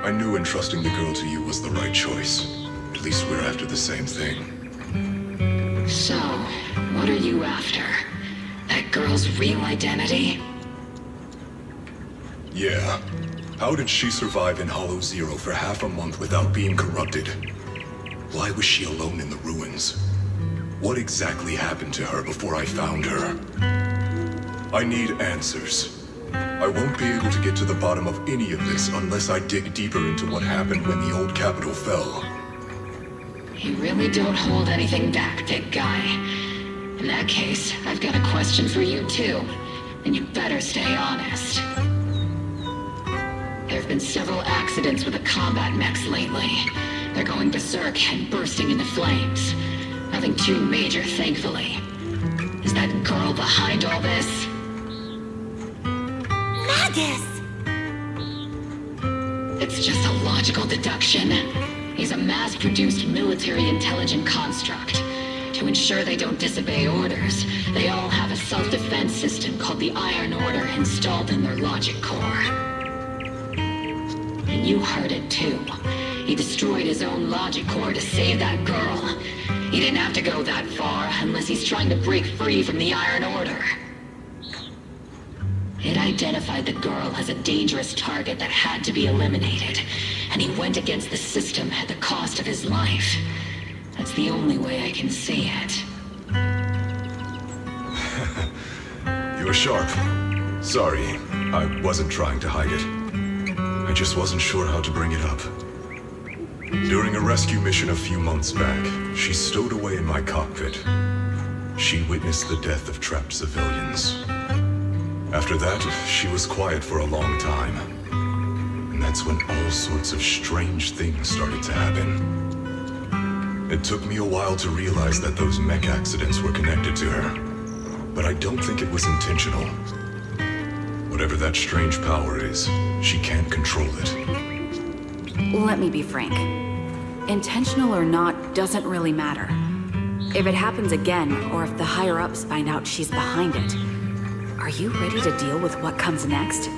I knew entrusting the girl to you was the right choice. At least we're after the same thing. So, what are you after? That girl's real identity? Yeah. How did she survive in Hollow Zero for half a month without being corrupted? Why was she alone in the ruins? What exactly happened to her before I found her? I need answers. I won't be able to get to the bottom of any of this unless I dig deeper into what happened when the old capital fell. You really don't hold anything back, big guy. In that case, I've got a question for you too, and you better stay honest. There have been several accidents with the combat mechs lately. They're going berserk and bursting into flames. Nothing too major, thankfully. Is that girl behind all this? Magus! It's just a logical deduction. He's a mass-produced military intelligent construct. To ensure they don't disobey orders, they all have a self-defense system called the Iron Order installed in their logic core. And you heard it too. He destroyed his own logic core to save that girl. He didn't have to go that far unless he's trying to break free from the Iron Order. It identified the girl as a dangerous target that had to be eliminated, and he went against the system at the cost of his life. That's the only way I can see it. You're sharp. Sorry, I wasn't trying to hide it. just wasn't sure how to bring it up. During a rescue mission a few months back, she stowed away in my cockpit. She witnessed the death of trapped civilians. After that, she was quiet for a long time. And that's when all sorts of strange things started to happen. It took me a while to realize that those mech accidents were connected to her. But I don't think it was intentional. Whatever that strange power is, she can't control it. Let me be frank. Intentional or not doesn't really matter. If it happens again, or if the higher-ups find out she's behind it, are you ready to deal with what comes next?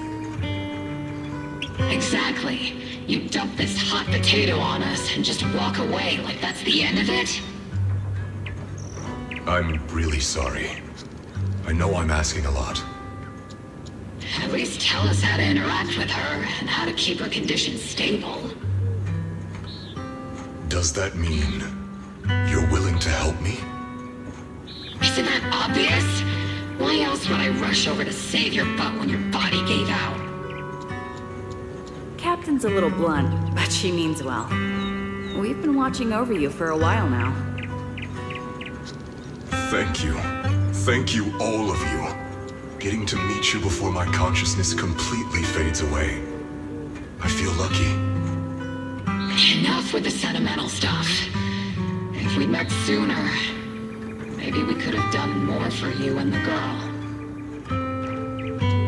Exactly. You dump this hot potato on us and just walk away like that's the end of it? I'm really sorry. I know I'm asking a lot. At least tell us how to interact with her and how to keep her condition stable. Does that mean you're willing to help me? Isn't that obvious? Why else would I rush over to save your butt when your body gave out? Captain's a little blunt, but she means well. We've been watching over you for a while now. Thank you. Thank you, all of you. Getting to meet you before my consciousness completely fades away. I feel lucky. Enough with the sentimental stuff. If we'd met sooner, maybe we could have done more for you and the girl.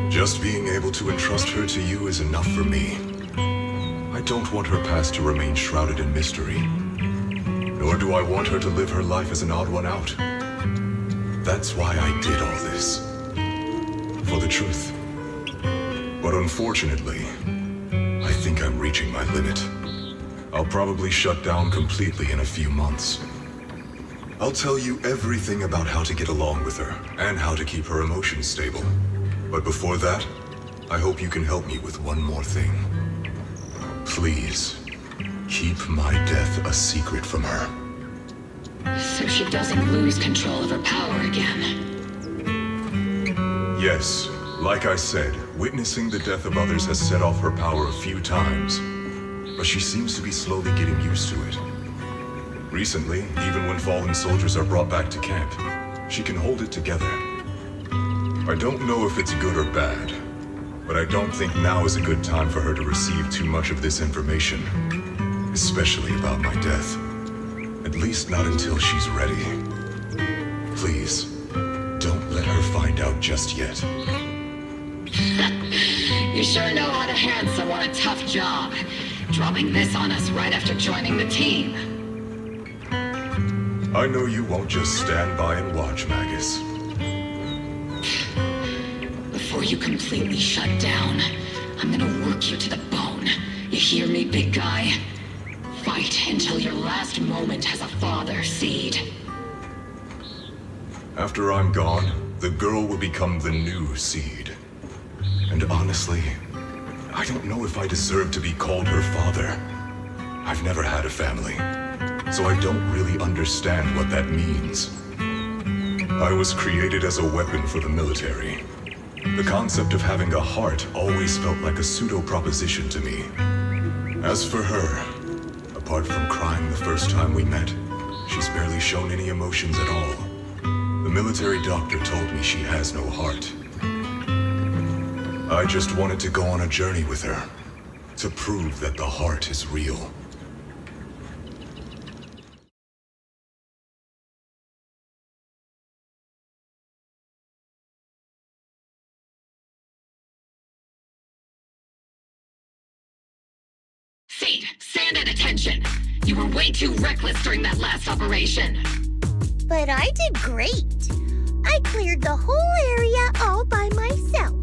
Just being able to entrust her to you is enough for me. I don't want her past to remain shrouded in mystery. Nor do I want her to live her life as an odd one out. That's why I did all this. For the truth. But unfortunately, I think I'm reaching my limit. I'll probably shut down completely in a few months. I'll tell you everything about how to get along with her, and how to keep her emotions stable. But before that, I hope you can help me with one more thing. Please, keep my death a secret from her. So she doesn't lose control of her power again. Yes, like I said, witnessing the death of others has set off her power a few times. But she seems to be slowly getting used to it. Recently, even when fallen soldiers are brought back to camp, she can hold it together. I don't know if it's good or bad, but I don't think now is a good time for her to receive too much of this information, especially about my death. At least not until she's ready. Please, don't let her find out just yet. You sure know how to hand someone a tough job, dropping this on us right after joining the team. I know you won't just stand by and watch, Magus. Before you completely shut down, I'm gonna work you to the bone. You hear me, big guy? Fight until your last moment has a father, Seed. After I'm gone, the girl will become the new Seed. And honestly, I don't know if I deserve to be called her father. I've never had a family, so I don't really understand what that means. I was created as a weapon for the military. The concept of having a heart always felt like a pseudo-proposition to me. As for her, apart from crying the first time we met, she's barely shown any emotions at all. The military doctor told me she has no heart. I just wanted to go on a journey with her, to prove that the heart is real. Seed, stand at attention. You were way too reckless during that last operation. But I did great. I cleared the whole area all by myself.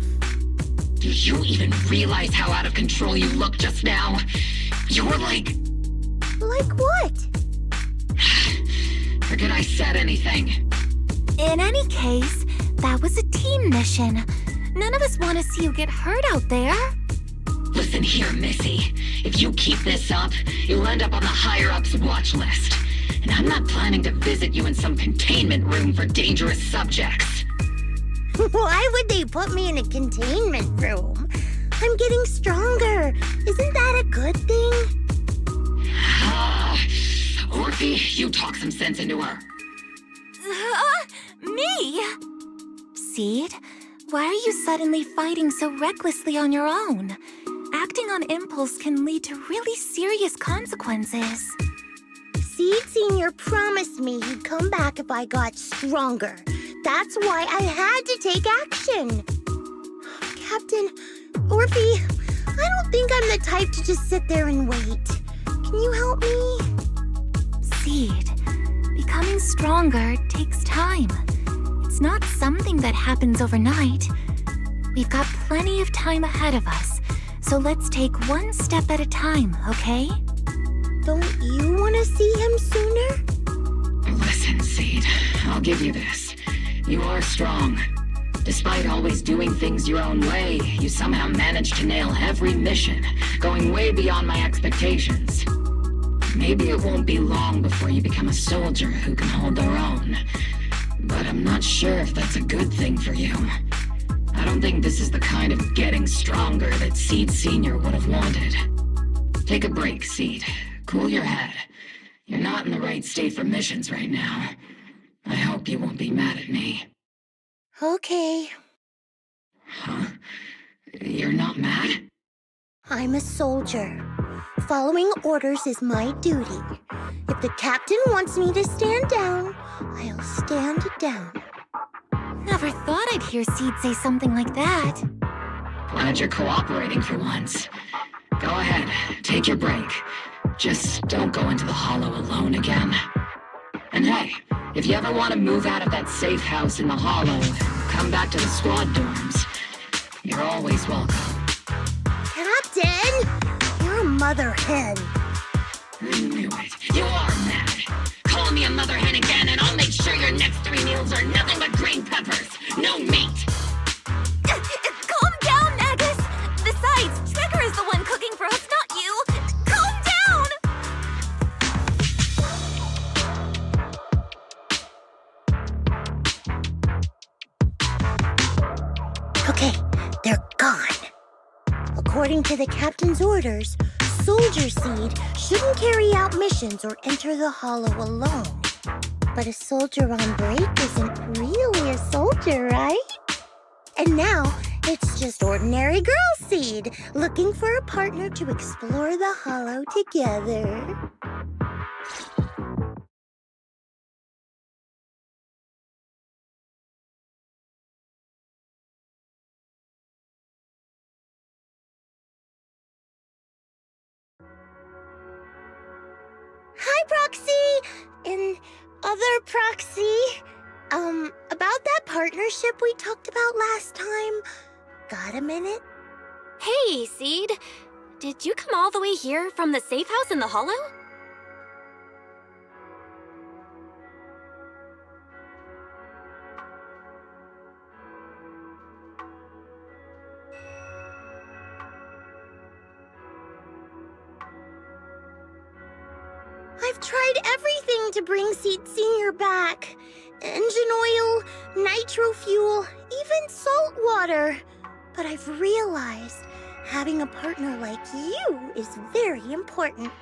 Do you even realize how out of control you looked just now? You were like... Like what? Forget I said anything. In any case, that was a team mission. None of us want to see you get hurt out there. Listen here, Missy. If you keep this up, you'll end up on the higher-ups watch list. And I'm not planning to visit you in some containment room for dangerous subjects. Why would they put me in a containment room? I'm getting stronger. Isn't that a good thing? Orphe, you talk some sense into her. Me? Seed, why are you suddenly fighting so recklessly on your own? Acting on impulse can lead to really serious consequences. Seed Senior promised me he'd come back if I got stronger. That's why I had to take action. Captain, Orphe, I don't think I'm the type to just sit there and wait. Can you help me? Seed, becoming stronger takes time. It's not something that happens overnight. We've got plenty of time ahead of us, so let's take one step at a time, okay? Don't you want to see him sooner? Listen, Seed, I'll give you this. You are strong. Despite always doing things your own way, you somehow managed to nail every mission, going way beyond my expectations. Maybe it won't be long before you become a soldier who can hold their own. But I'm not sure if that's a good thing for you. I don't think this is the kind of getting stronger that Seed Senior would have wanted. Take a break, Seed. Cool your head. You're not in the right state for missions right now. I hope you won't be mad at me. Okay. Huh? You're not mad? I'm a soldier. Following orders is my duty. If the captain wants me to stand down, I'll stand down. Never thought I'd hear Seed say something like that. Glad you're cooperating for once. Go ahead, take your break. Just don't go into the hollow alone again. And hey, if you ever want to move out of that safe house in the hollow, come back to the squad dorms. You're always welcome. Captain! You're a mother hen. I knew it. You are mad. Call me a mother hen again and I'll make sure your next 3 meals are nothing but green peppers. No meat. Calm down, Magus! Besides, Trigger is the one cooking for us, not you! Calm down! Okay, they're gone. According to the captain's orders, Soldier Seed shouldn't carry out missions or enter the hollow alone. But a soldier on break isn't really a soldier, right? And now, it's just ordinary girl Seed looking for a partner to explore the hollow together. Hi, Proxy! And other Proxy. About that partnership we talked about last time. Got a minute? Hey, Seed. Did you come all the way here from the safe house in the hollow? I've tried everything to bring Seed Senior back. Engine oil, nitro fuel, even salt water. But I've realized having a partner like you is very important.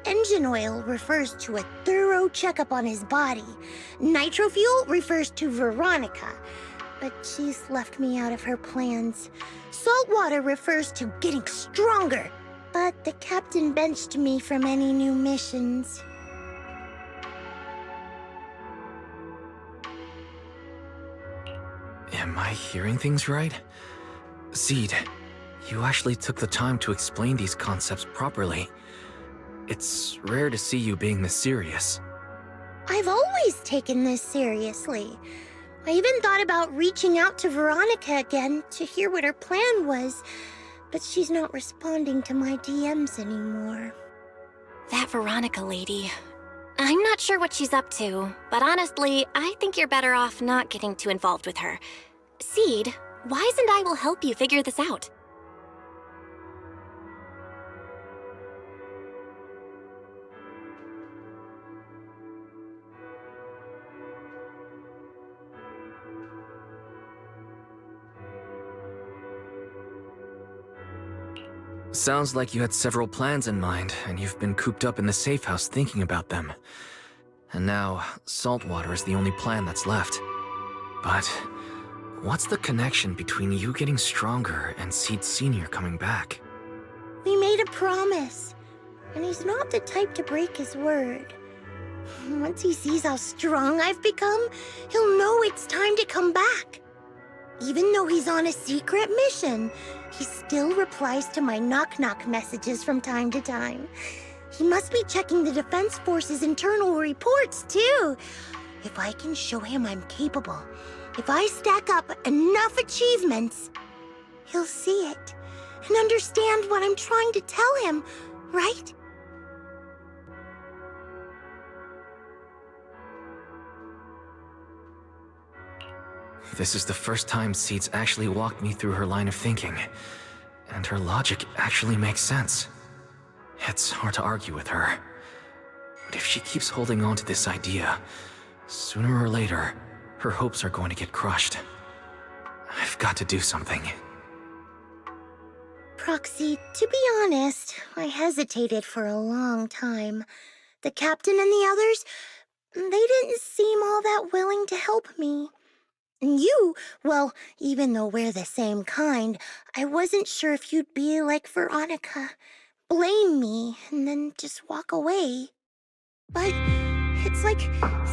Engine oil refers to a thorough checkup on his body. Nitro fuel refers to Veronica, but she's left me out of her plans. Salt water refers to getting stronger, but the captain benched me from any new missions. Am I hearing things right? Seed, you actually took the time to explain these concepts properly. It's rare to see you being this serious. I've always taken this seriously. I even thought about reaching out to Veronica again to hear what her plan was, but she's not responding to my DMs anymore. That Veronica lady. I'm not sure what she's up to, but honestly, I think you're better off not getting too involved with her. Seed, Wise and I will help you figure this out. Sounds like you had several plans in mind, and you've been cooped up in the safe house thinking about them. And now, saltwater is the only plan that's left. But what's the connection between you getting stronger and Seed Sr. coming back? We made a promise, and he's not the type to break his word. Once he sees how strong I've become, he'll know it's time to come back. Even though he's on a secret mission, he still replies to my knock-knock messages from time to time. He must be checking the Defense Force's internal reports, too. If I can show him I'm capable, if I stack up enough achievements, he'll see it and understand what I'm trying to tell him, right? This is the first time Seed's actually walked me through her line of thinking, and her logic actually makes sense. It's hard to argue with her. But if she keeps holding on to this idea, sooner or later, her hopes are going to get crushed. I've got to do something. Proxy, to be honest, I hesitated for a long time. The captain and the others, they didn't seem all that willing to help me. And you, well, even though we're the same kind, I wasn't sure if you'd be like Veronica. Blame me, and then just walk away. But it's like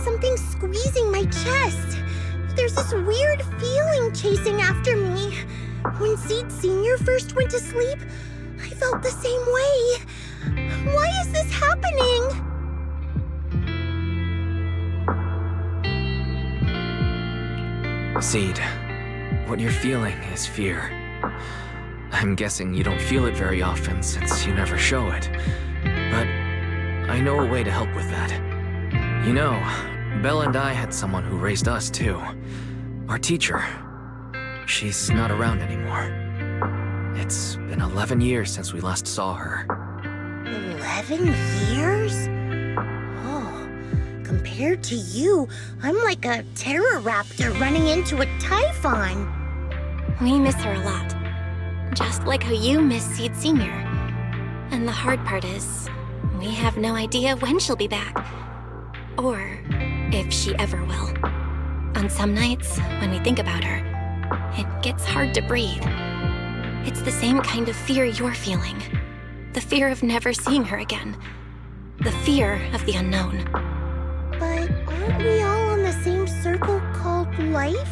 something squeezing my chest. There's this weird feeling chasing after me. When Seed Sr. first went to sleep, I felt the same way. Why is this happening? Seed, what you're feeling is fear. I'm guessing you don't feel it very often since you never show it. But I know a way to help with that. You know, Belle and I had someone who raised us too. Our teacher. She's not around anymore. It's been 11 years since we last saw her. 11 years? Oh, compared to you, I'm like a terror raptor running into a typhon. We miss her a lot. Just like how you miss Seed Sr. And the hard part is, we have no idea when she'll be back. Or if she ever will. On some nights, when we think about her, it gets hard to breathe. It's the same kind of fear you're feeling. The fear of never seeing her again. The fear of the unknown. But aren't we all on the same circle called life?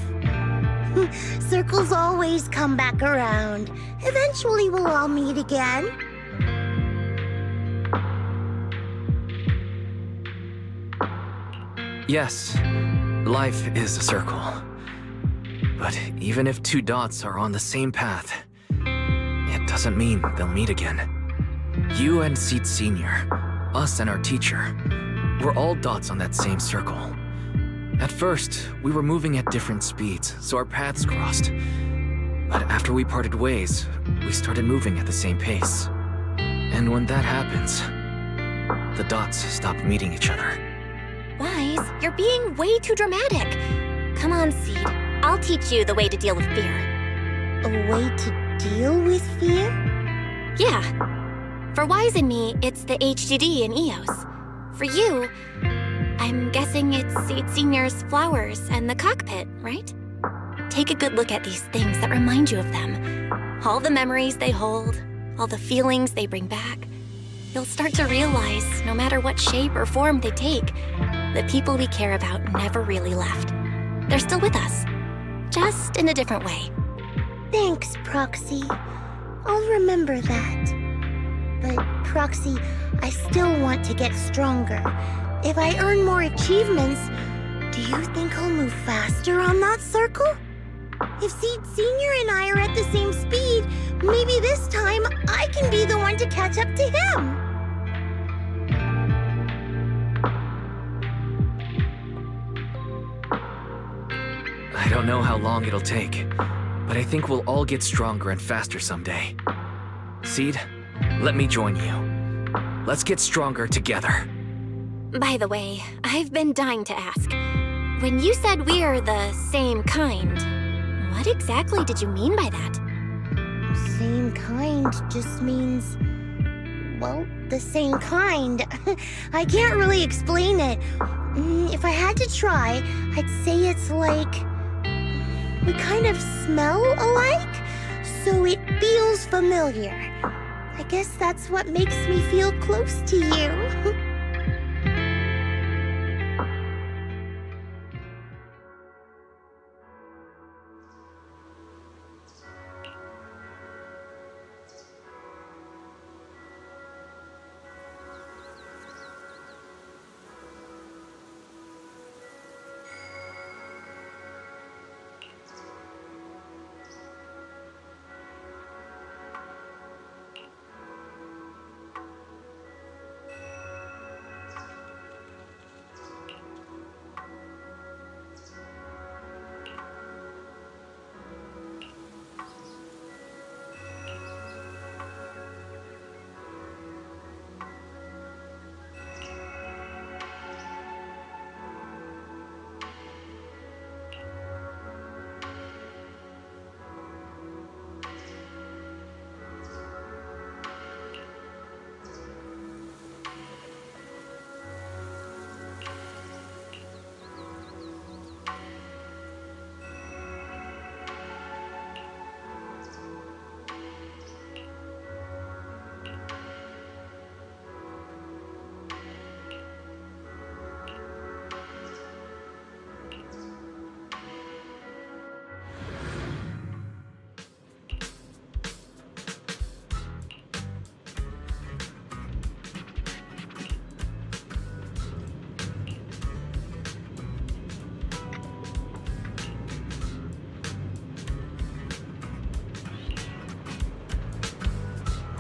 Circles always come back around. Eventually we'll all meet again. Yes, life is a circle. But even if two dots are on the same path, it doesn't mean they'll meet again. You and Seed Sr., us and our teacher, we're all dots on that same circle. At first, we were moving at different speeds, so our paths crossed. But after we parted ways, we started moving at the same pace. And when that happens, the dots stop meeting each other. Wise, you're being way too dramatic. Come on, Seed. I'll teach you the way to deal with fear. A way to deal with fear? Yeah. For Wise and me, it's the HDD and EOS. For you, I'm guessing it's Seed Sr.'s flowers and the cockpit, right? Take a good look at these things that remind you of them. All the memories they hold, all the feelings they bring back. You'll start to realize, no matter what shape or form they take, the people we care about never really left. They're still with us, just in a different way. Thanks, Proxy. I'll remember that. But, Proxy, I still want to get stronger. If I earn more achievements, do you think I'll move faster on that circle? If Seed Sr. and I are at the same speed, maybe this time I can be the one to catch up to him. I don't know how long it'll take, but I think we'll all get stronger and faster someday. Seed, let me join you. Let's get stronger together. By the way, I've been dying to ask. When you said we're the same kind, what exactly did you mean by that? Same kind just means, well, the same kind. I can't really explain it. If I had to try, I'd say it's like we kind of smell alike, so it feels familiar. I guess that's what makes me feel close to you.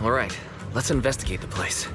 All right, let's investigate the place.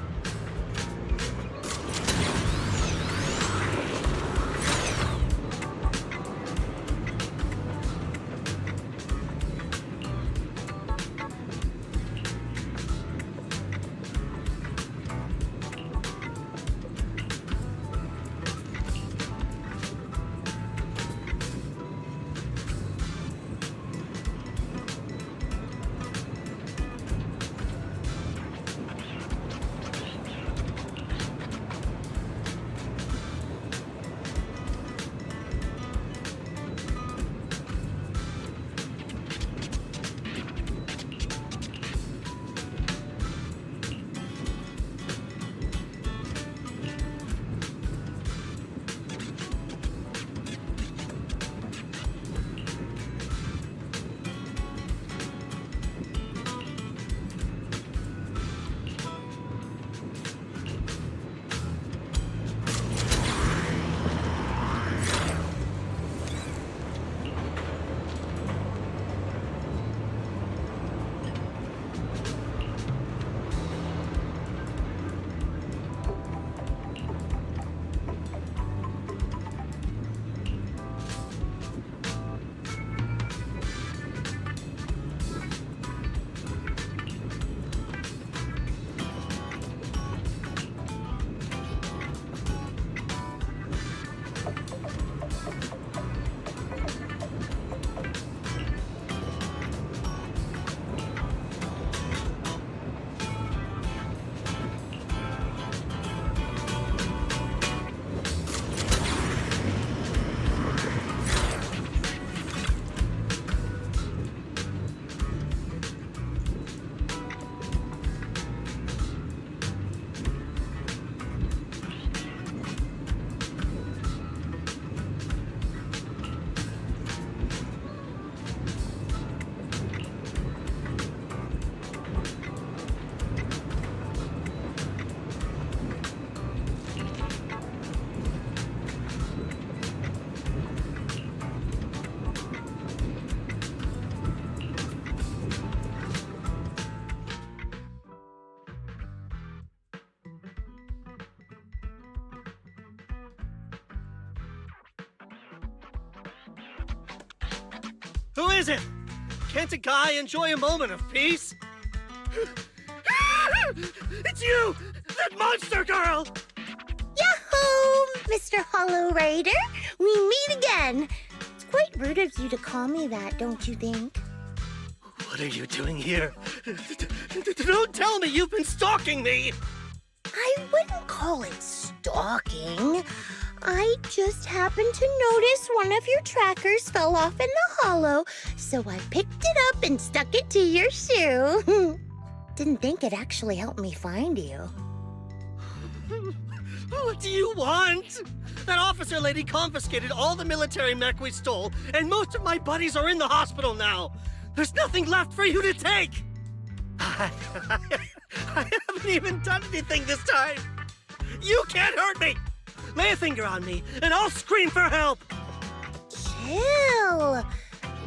Who is it? Can't a guy enjoy a moment of peace? It's you! That monster girl! Yahoo, Mr. Hollow Rider! We meet again! It's quite rude of you to call me that, don't you think? What are you doing here? Don't tell me you've been stalking me! I wouldn't call it stalking. I just happened to notice one of your trackers fell off in the hollow, so I picked it up and stuck it to your shoe. Didn't think it actually helped me find you. What do you want? That officer lady confiscated all the military mech we stole, and most of my buddies are in the hospital now. There's nothing left for you to take. I haven't even done anything this time. You can't hurt me. Lay a finger on me, and I'll scream for help. Chill.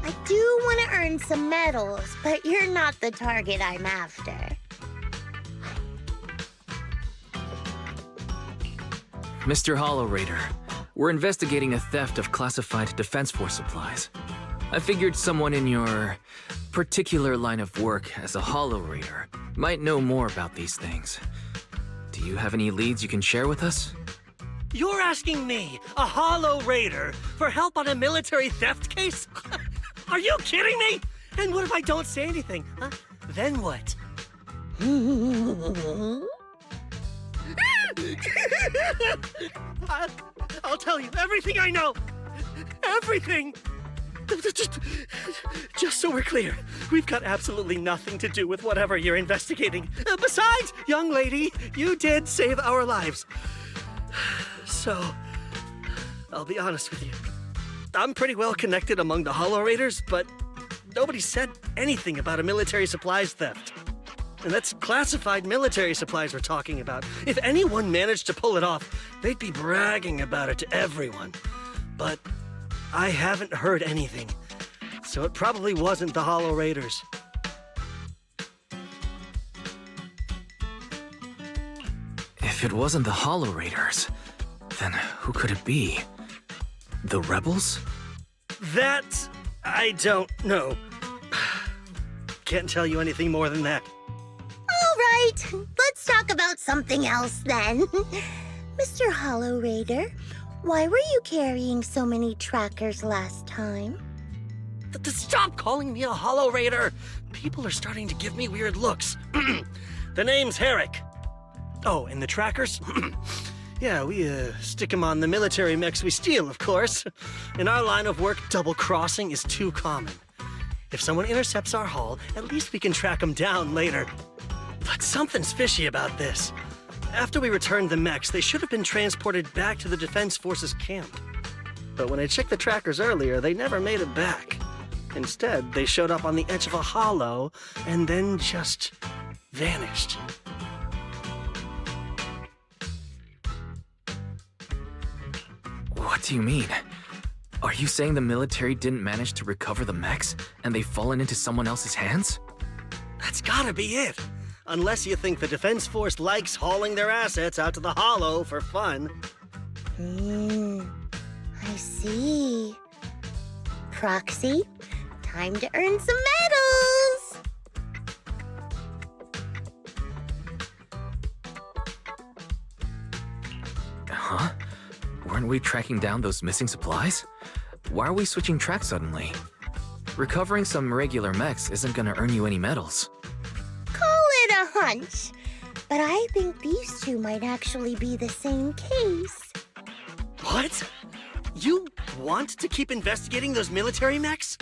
I do want to earn some medals, but you're not the target I'm after. Mr. Hollow Raider, we're investigating a theft of classified Defense Force supplies. I figured someone in your particular line of work as a Hollow Raider might know more about these things. Do you have any leads you can share with us? You're asking me, a Hollow Raider, for help on a military theft case? Are you kidding me? And what if I don't say anything? Huh? Then what? I'll tell you everything I know. Everything. Just so we're clear, we've got absolutely nothing to do with whatever you're investigating. Besides, young lady, you did save our lives. So, I'll be honest with you. I'm pretty well connected among the Hollow Raiders, but nobody said anything about a military supplies theft. And that's classified military supplies we're talking about. If anyone managed to pull it off, they'd be bragging about it to everyone. But I haven't heard anything, so it probably wasn't the Hollow Raiders. If it wasn't the Hollow Raiders, then who could it be? The rebels? That I don't know. Can't tell you anything more than that. All right, let's talk about something else then. Mr. Hollow Raider, why were you carrying so many trackers last time? Stop calling me a Hollow Raider! People are starting to give me weird looks. The name's Herrick. Oh, and the trackers? Yeah, we stick them on the military mechs we steal, of course. In our line of work, double-crossing is too common. If someone intercepts our haul, at least we can track them down later. But something's fishy about this. After we returned the mechs, they should have been transported back to the Defense Forces camp. But when I checked the trackers earlier, they never made it back. Instead, they showed up on the edge of a hollow and then just vanished. What do you mean? Are you saying the military didn't manage to recover the mechs and they've fallen into someone else's hands? That's gotta be it. Unless you think the Defense Force likes hauling their assets out to the hollow for fun. I see. Proxy, time to earn some medals! Huh? Weren't we tracking down those missing supplies? Why are we switching tracks suddenly? Recovering some regular mechs isn't gonna earn you any medals. Call it a hunch, but I think these two might actually be the same case. What? You want to keep investigating those military mechs?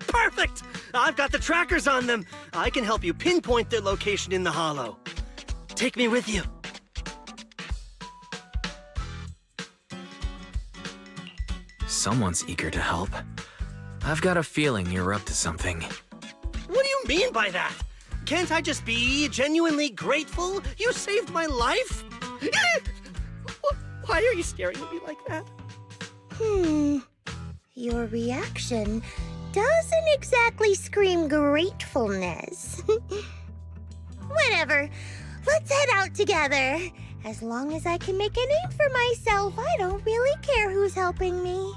Perfect! I've got the trackers on them. I can help you pinpoint their location in the hollow. Take me with you. Someone's eager to help. I've got a feeling you're up to something. What do you mean by that? Can't I just be genuinely grateful? You saved my life? Why are you staring at me like that? Your reaction doesn't exactly scream gratefulness. Whatever. Let's head out together. As long as I can make a name for myself, I don't really care who's helping me.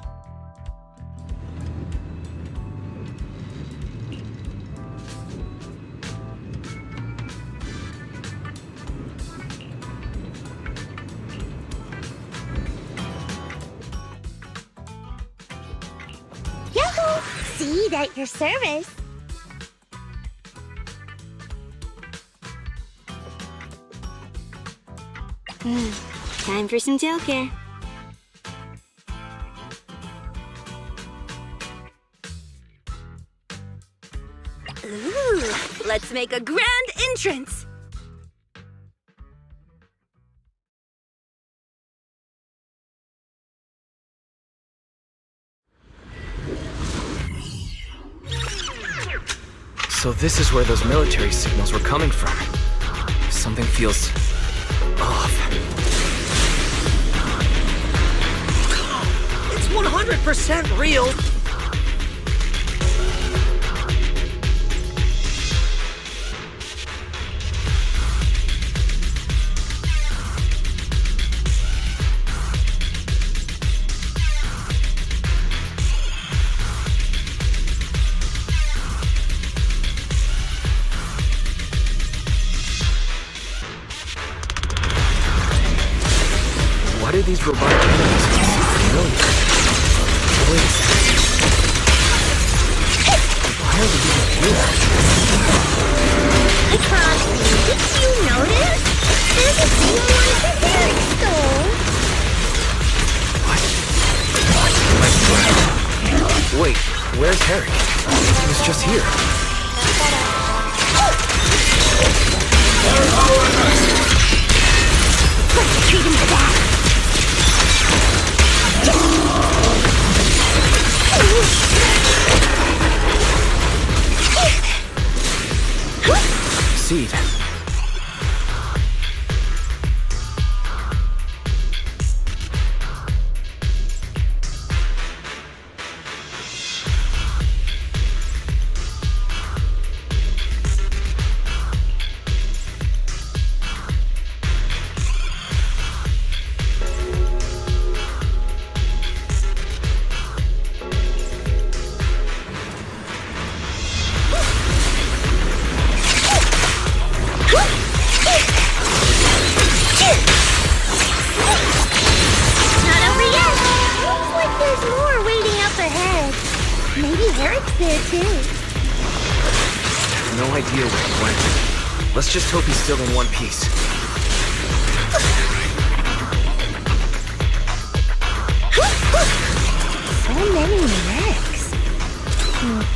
Yahoo! Seed at your service. Time for some tail care. Ooh, let's make a grand entrance! So this is where those military signals were coming from. Something feels off. It's 100% real. Why do these robotic enemies seem familiar? Wait a second. Why are they even here? Hey, Crossy, did you notice? There's a few ones that Harry stole. What? Wait, where's Harry? He was just here. Let's treat him to that. Seed. Let's just hope he's still in one piece. So many mechs.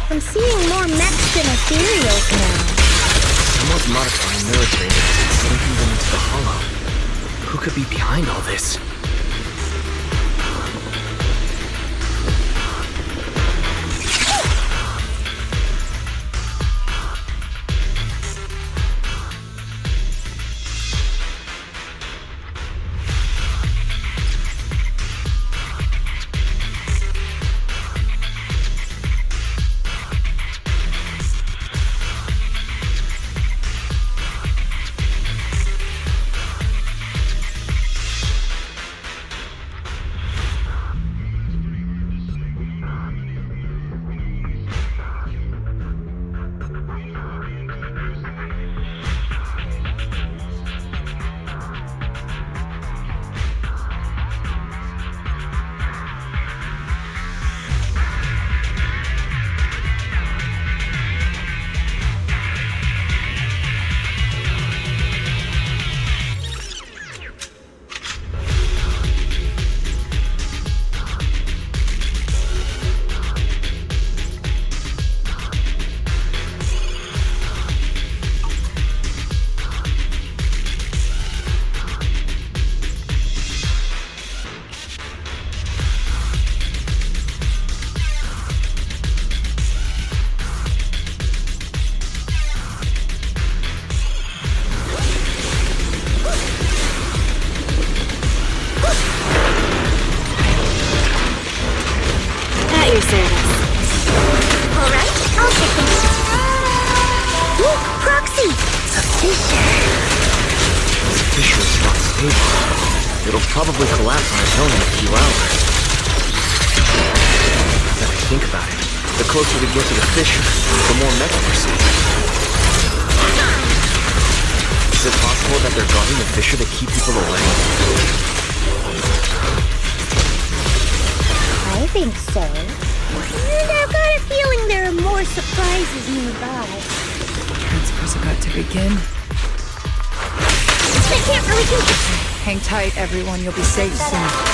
I'm seeing more mechs than ethereals now. Someone's modifying military mechs and sinking them into the hollow. Who could be behind all this? It'll probably collapse on its own in a few hours. Now that I think about it, the closer we get to the fissure, the more mechs we're seeing. Is it possible that they're guarding the fissure to keep people away? I think so. And I've got a feeling there are more surprises nearby. Transfers about to begin. I can't really control. Hang tight, everyone. You'll be safe soon.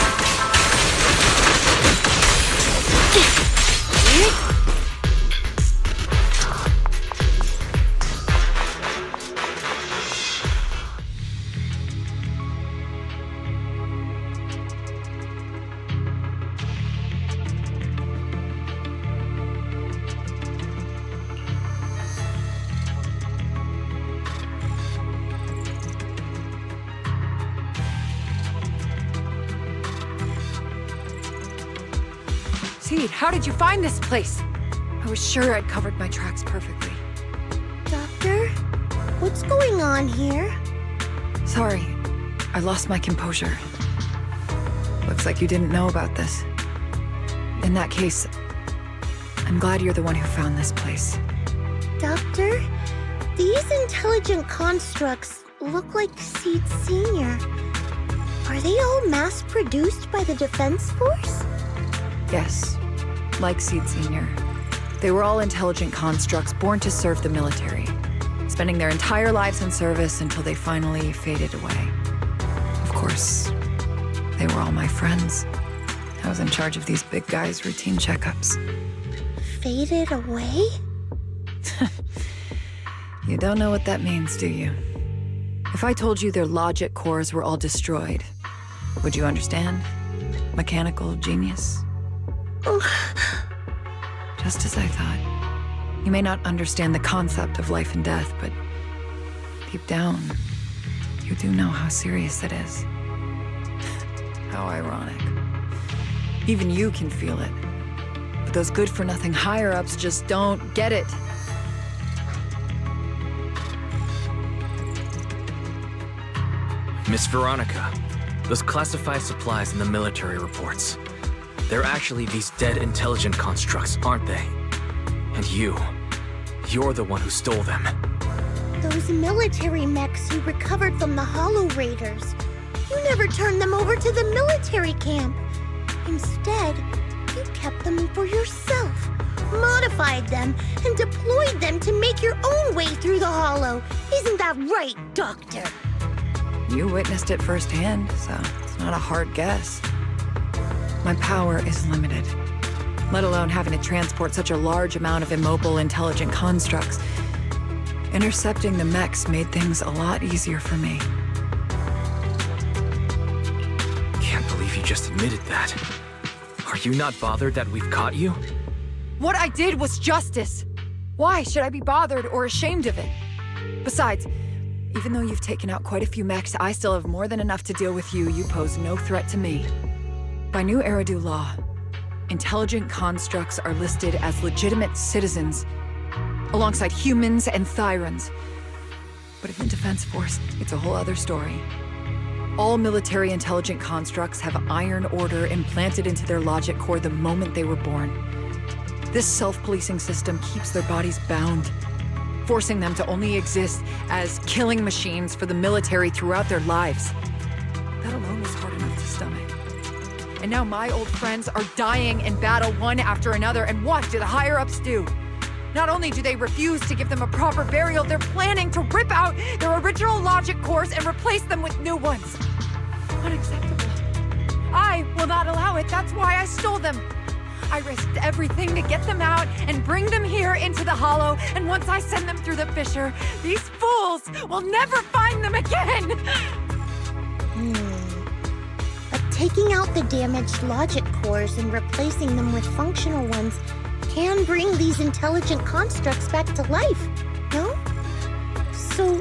Seed, how did you find this place? I was sure I'd covered my tracks perfectly. Doctor, what's going on here? Sorry, I lost my composure. Looks like you didn't know about this. In that case, I'm glad you're the one who found this place. Doctor, these intelligent constructs look like Seed Senior. Are they all mass-produced by the Defense Force? Yes, like Seed Senior. They were all intelligent constructs born to serve the military, spending their entire lives in service until they finally faded away. Of course, they were all my friends. I was in charge of these big guys' routine checkups. Faded away? You don't know what that means, do you? If I told you their logic cores were all destroyed, would you understand? Mechanical genius? Just as I thought. You may not understand the concept of life and death, but deep down, you do know how serious it is. How ironic. Even you can feel it. But those good-for-nothing higher-ups just don't get it. Miss Veronica, those classified supplies in the military reports. They're actually these dead intelligent constructs, aren't they? And you're the one who stole them. Those military mechs you recovered from the Hollow Raiders. You never turned them over to the military camp. Instead, you kept them for yourself, modified them, and deployed them to make your own way through the Hollow. Isn't that right, Doctor? You witnessed it firsthand, so it's not a hard guess. My power is limited, let alone having to transport such a large amount of immobile, intelligent constructs. Intercepting the mechs made things a lot easier for me. Can't believe you just admitted that. Are you not bothered that we've caught you? What I did was justice. Why should I be bothered or ashamed of it? Besides, even though you've taken out quite a few mechs, I still have more than enough to deal with you. You pose no threat to me. By new Eridu law, intelligent constructs are listed as legitimate citizens, alongside humans and Thyrans. But in the Defense Force, it's a whole other story. All military intelligent constructs have iron order implanted into their logic core the moment they were born. This self-policing system keeps their bodies bound, forcing them to only exist as killing machines for the military throughout their lives. That alone is hard enough to stomach. And now my old friends are dying in battle one after another, and what do the higher-ups do? Not only do they refuse to give them a proper burial, they're planning to rip out their original logic cores and replace them with new ones. Unacceptable. I will not allow it. That's why I stole them. I risked everything to get them out and bring them here into the Hollow, and once I send them through the fissure, these fools will never find them again! But taking out the damaged logic cores and replacing them with functional ones can bring these intelligent constructs back to life, no? So,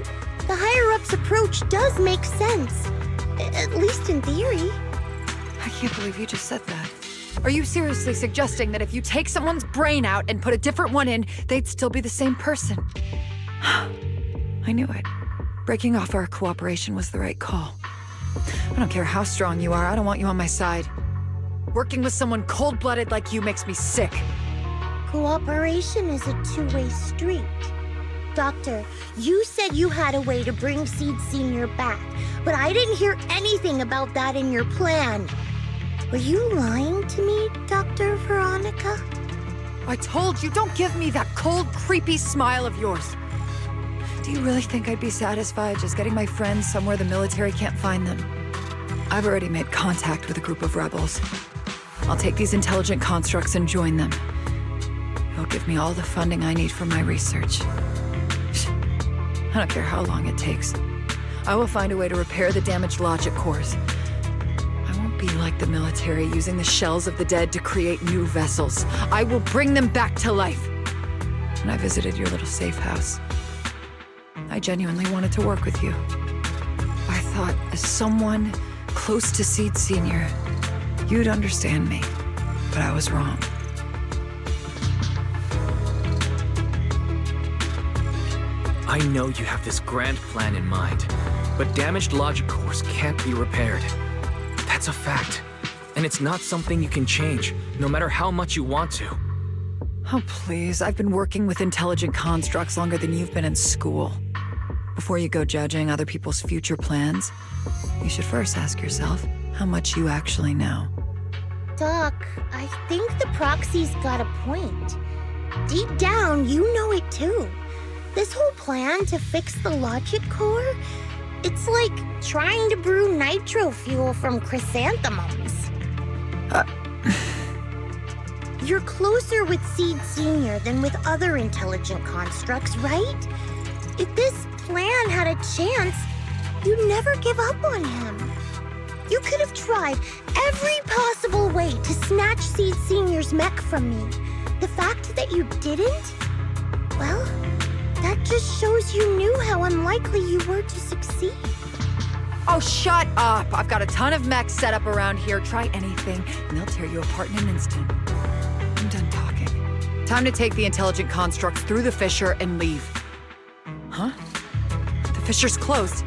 the higher-ups approach does make sense. At least in theory. I can't believe you just said that. Are you seriously suggesting that if you take someone's brain out and put a different one in, they'd still be the same person? I knew it. Breaking off our cooperation was the right call. I don't care how strong you are, I don't want you on my side. Working with someone cold-blooded like you makes me sick. Cooperation is a two-way street. Doctor, you said you had a way to bring Seed Senior back, but I didn't hear anything about that in your plan. Were you lying to me, Dr. Veronica? I told you, don't give me that cold, creepy smile of yours. Do you really think I'd be satisfied just getting my friends somewhere the military can't find them? I've already made contact with a group of rebels. I'll take these intelligent constructs and join them. They'll give me all the funding I need for my research. I don't care how long it takes. I will find a way to repair the damaged logic cores. I won't be like the military, using the shells of the dead to create new vessels. I will bring them back to life. When I visited your little safe house, I genuinely wanted to work with you. I thought, as someone close to Seed Senior, you'd understand me, but I was wrong. I know you have this grand plan in mind, but damaged logic cores can't be repaired. That's a fact, and it's not something you can change, no matter how much you want to. Oh, please, I've been working with intelligent constructs longer than you've been in school. Before you go judging other people's future plans, you should first ask yourself how much you actually know. Doc, I think the proxy's got a point. Deep down, you know it too. This whole plan to fix the logic core, it's like trying to brew nitro fuel from chrysanthemums. You're closer with Seed Senior than with other intelligent constructs, right? If this plan had a chance, you'd never give up on him. You could have tried every possible way to snatch Seed Senior's mech from me. The fact that you didn't, well, that just shows you knew how unlikely you were to succeed. Oh, shut up! I've got a ton of mechs set up around here. Try anything, and they'll tear you apart in an instant. I'm done talking. Time to take the intelligent constructs through the fissure and leave. Huh? The fissure's closed.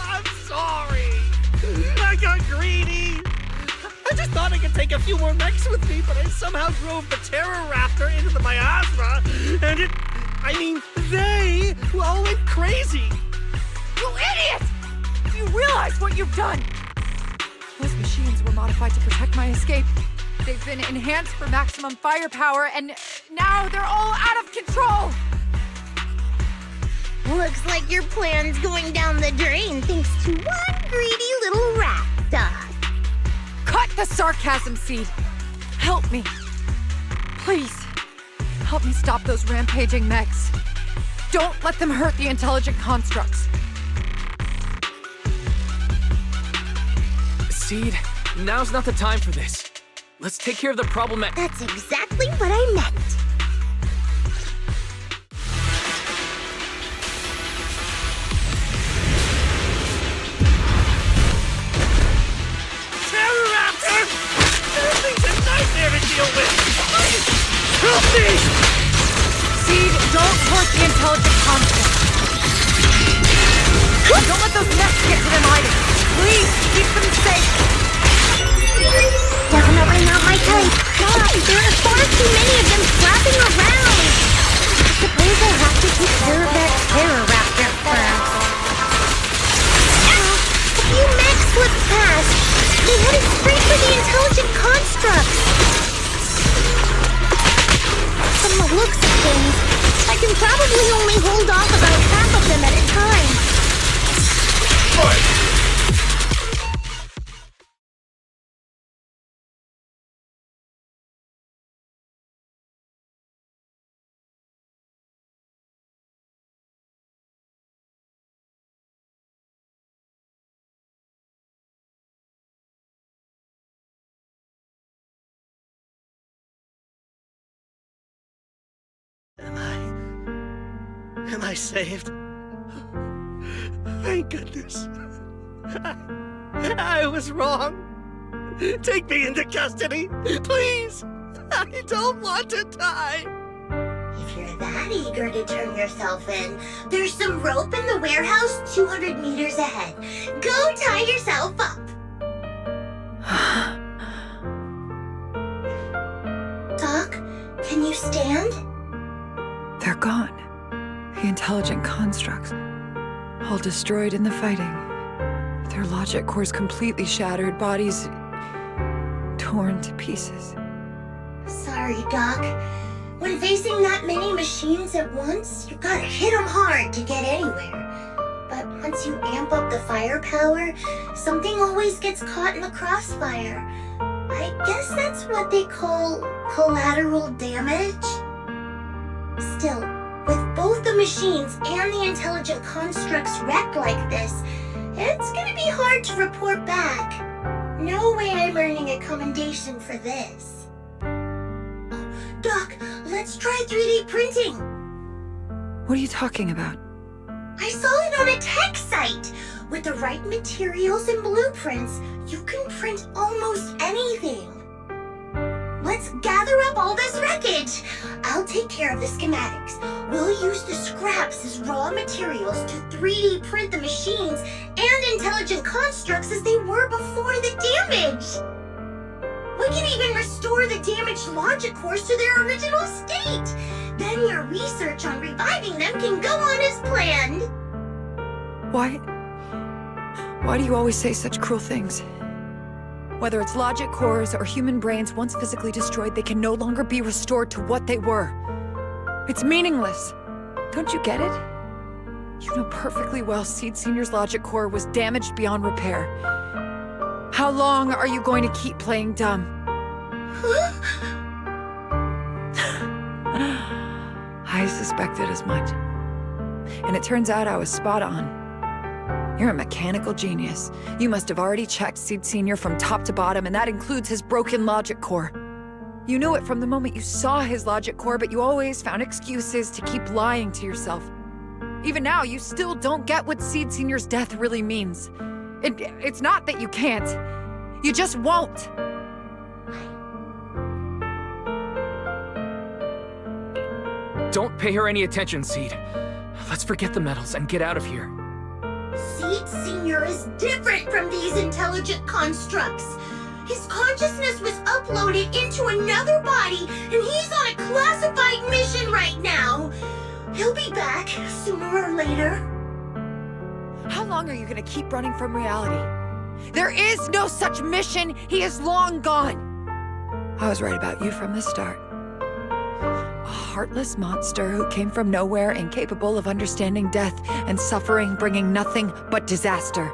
I'm sorry. I got greedy. I just thought I could take a few more mechs with me, but I somehow drove the Terror Raptor into the miasma, and they all went crazy. You idiot! Do you realize what you've done? Those machines were modified to protect my escape. They've been enhanced for maximum firepower, and now they're all out of control! Looks like your plan's going down the drain thanks to one greedy little rat, Doc. Cut the sarcasm, Seed. Help me. Please. Help me stop those rampaging mechs. Don't let them hurt the intelligent constructs. Seed, now's not the time for this. Let's take care of the problem at— That's exactly what I meant. Deal with. Help me! Seed, don't hurt the intelligent construct. Don't let those mechs get to them either. Please, keep them safe. Definitely not my type. God, there are far too many of them flapping around. I suppose I'll have to take care of that Terror Raptor first. A few mechs slipped past. They headed straight for the intelligent constructs. From the looks of things, I can probably only hold off about half of them at a time. Am I saved? Thank goodness. I was wrong. Take me into custody, please. I don't want to die. If you're that eager to turn yourself in, there's some rope in the warehouse 200 meters ahead. Go tie yourself up. Doc, can you stand? They're gone. The intelligent constructs. All destroyed in the fighting. They're Their logic cores completely shattered, bodies torn to pieces. Sorry, Doc. When facing that many machines at once, you gotta hit them hard to get anywhere. But once you amp up the firepower, something always gets caught in the crossfire. I guess that's what they call collateral damage. Still, with both the machines and the intelligent constructs wrecked like this, it's gonna be hard to report back. No way I'm earning a commendation for this. Doc, let's try 3D printing. What are you talking about? I saw it on a tech site. With the right materials and blueprints, you can print almost anything. Let's gather up all this wreckage. I'll take care of the schematics. We'll use the scraps as raw materials to 3D print the machines and intelligent constructs as they were before the damage. We can even restore the damaged logic cores to their original state. Then your research on reviving them can go on as planned. Why do you always say such cruel things? Whether it's logic cores or human brains once physically destroyed, they can no longer be restored to what they were. It's meaningless. Don't you get it? You know perfectly well Seed Senior's logic core was damaged beyond repair. How long are you going to keep playing dumb? I suspected as much. And it turns out I was spot on. You're a mechanical genius. You must have already checked Seed Senior from top to bottom, and that includes his broken logic core. You knew it from the moment you saw his logic core, but you always found excuses to keep lying to yourself. Even now, you still don't get what Seed Senior's death really means. It's not that you can't. You just won't. Don't pay her any attention, Seed. Let's forget the medals and get out of here. Seed Senior is different from these intelligent constructs. His consciousness was uploaded into another body, and he's on a classified mission right now. He'll be back sooner or later. How long are you gonna keep running from reality? There is no such mission! He is long gone! I was right about you from the start. A heartless monster who came from nowhere, incapable of understanding death and suffering, bringing nothing but disaster.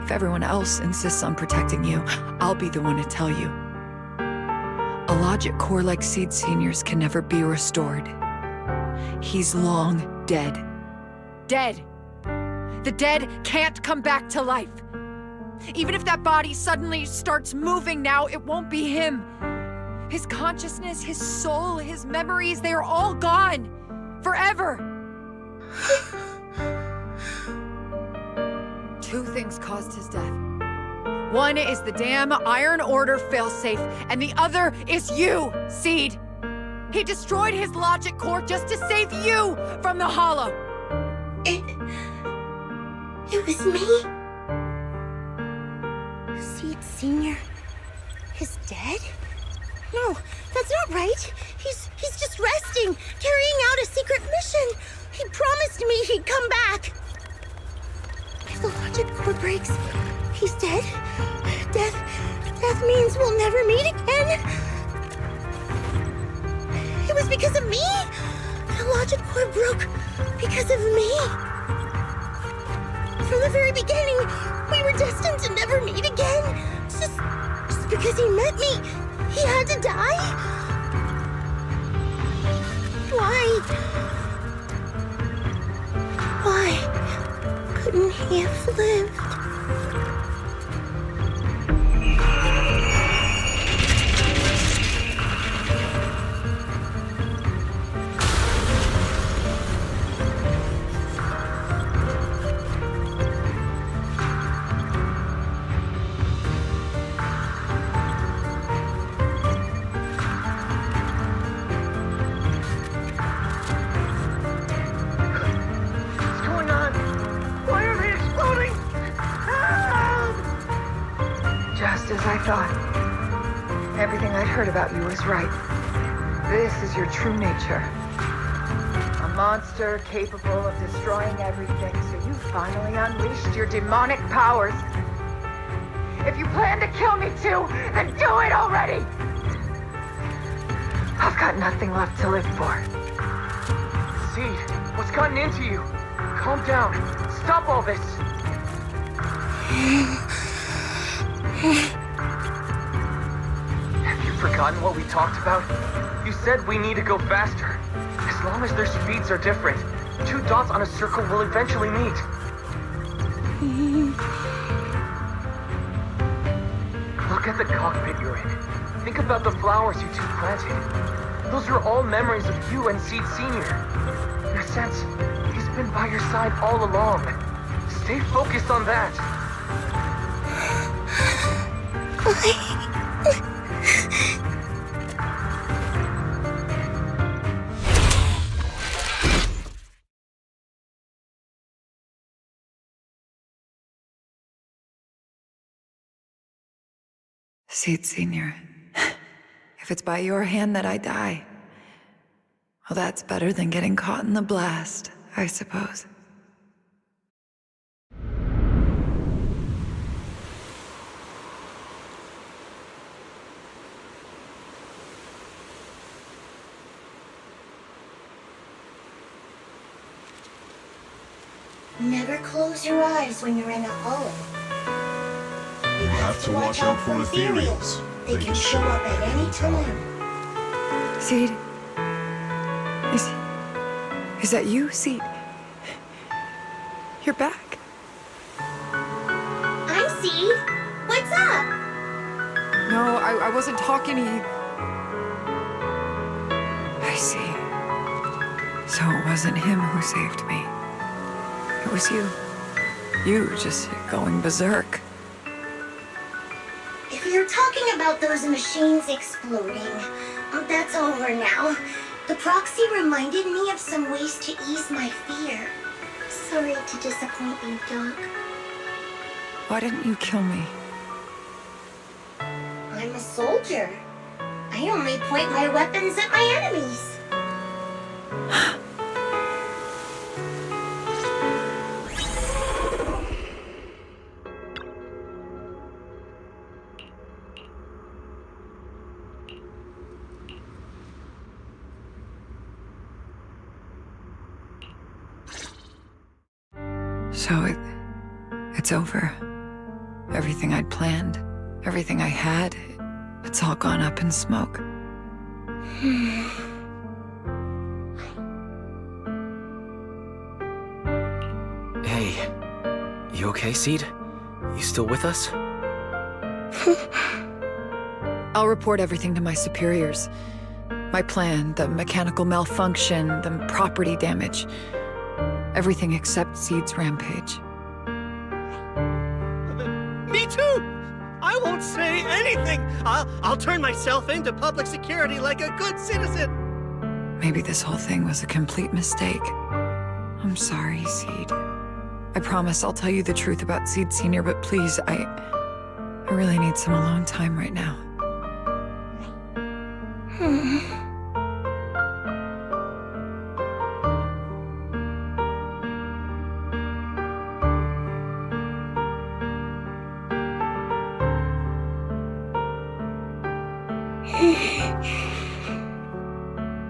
If everyone else insists on protecting you, I'll be the one to tell you. A logic core like Seed Senior's can never be restored. He's long dead. Dead! The dead can't come back to life. Even if that body suddenly starts moving now, it won't be him. His consciousness, his soul, his memories, they are all gone. Forever. Two things caused his death. One is the damn Iron Order failsafe, and the other is you, Seed. He destroyed his logic core just to save you from the Hollow. It was me? Seed Senior is dead? No, that's not right. He's just resting, carrying out a secret mission. He promised me he'd come back. If the logic core breaks, he's dead. Death means we'll never meet again. It was because of me. The logic core broke because of me. From the very beginning, we were destined to never meet again. Just because he met me, he had to die? Why couldn't he have lived? Everything I'd heard about you was right. This is your true nature. A monster capable of destroying everything, so you finally unleashed your demonic powers. If you plan to kill me too, then do it already! I've got nothing left to live for. Seed, what's gotten into you? Calm down. Stop all this. Have you forgotten what we talked about? You said we need to go faster. As long as their speeds are different, 2 dots on a circle will eventually meet. Look at the cockpit you're in. Think about the flowers you two planted. Those are all memories of you and Seed Senior. In a sense, he's been by your side all along. Stay focused on that. Seed Senior, if it's by your hand that I die, well, that's better than getting caught in the blast, I suppose. Never close your eyes when you're in a hole. You have to watch out for ethereals. They can show up at any time. Seed? Is that you, Seed? You're back. I'm Seed. What's up? No, I wasn't talking to you. I see. So it wasn't him who saved me. It was you. You just going berserk. If you're talking about those machines exploding, that's over now. The proxy reminded me of some ways to ease my fear. Sorry to disappoint you, Doc. Why didn't you kill me? I'm a soldier. I only point my weapons at my enemies. So it's over. Everything I'd planned, everything I had, it's all gone up in smoke. Hey, you okay, Seed? You still with us? I'll report everything to my superiors. My plan, the mechanical malfunction, the property damage. Everything except Seed's rampage. Me too! I won't say anything! I'll turn myself into public security like a good citizen! Maybe this whole thing was a complete mistake. I'm sorry, Seed. I promise I'll tell you the truth about Seed Senior, but please, I really need some alone time right now.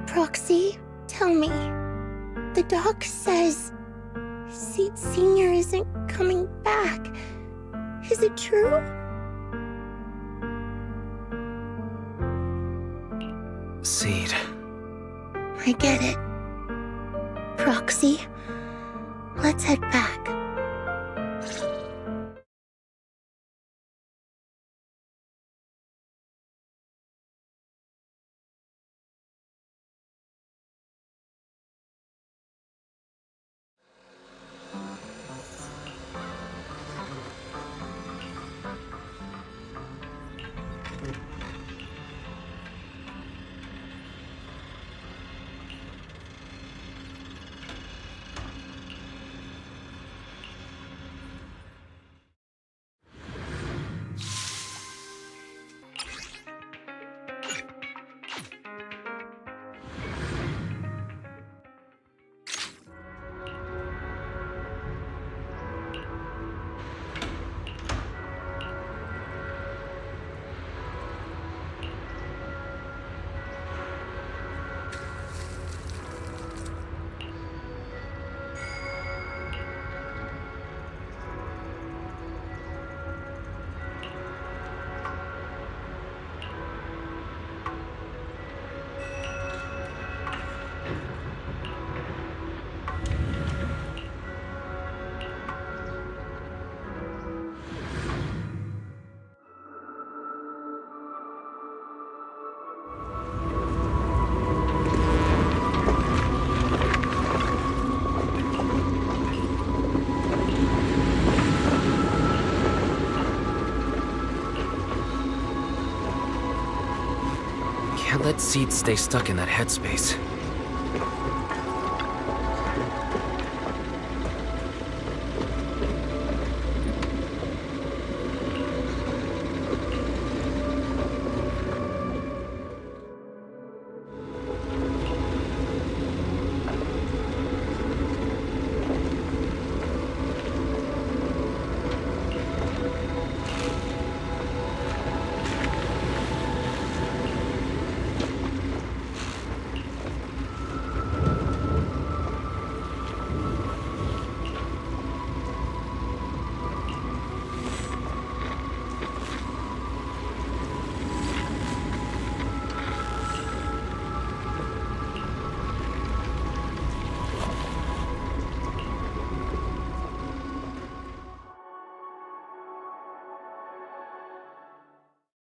Proxy, tell me. The doc says Seed Senior isn't coming back. Is it true? Seed. I get it. Proxy, let's head back. let Seed stay stuck in that headspace.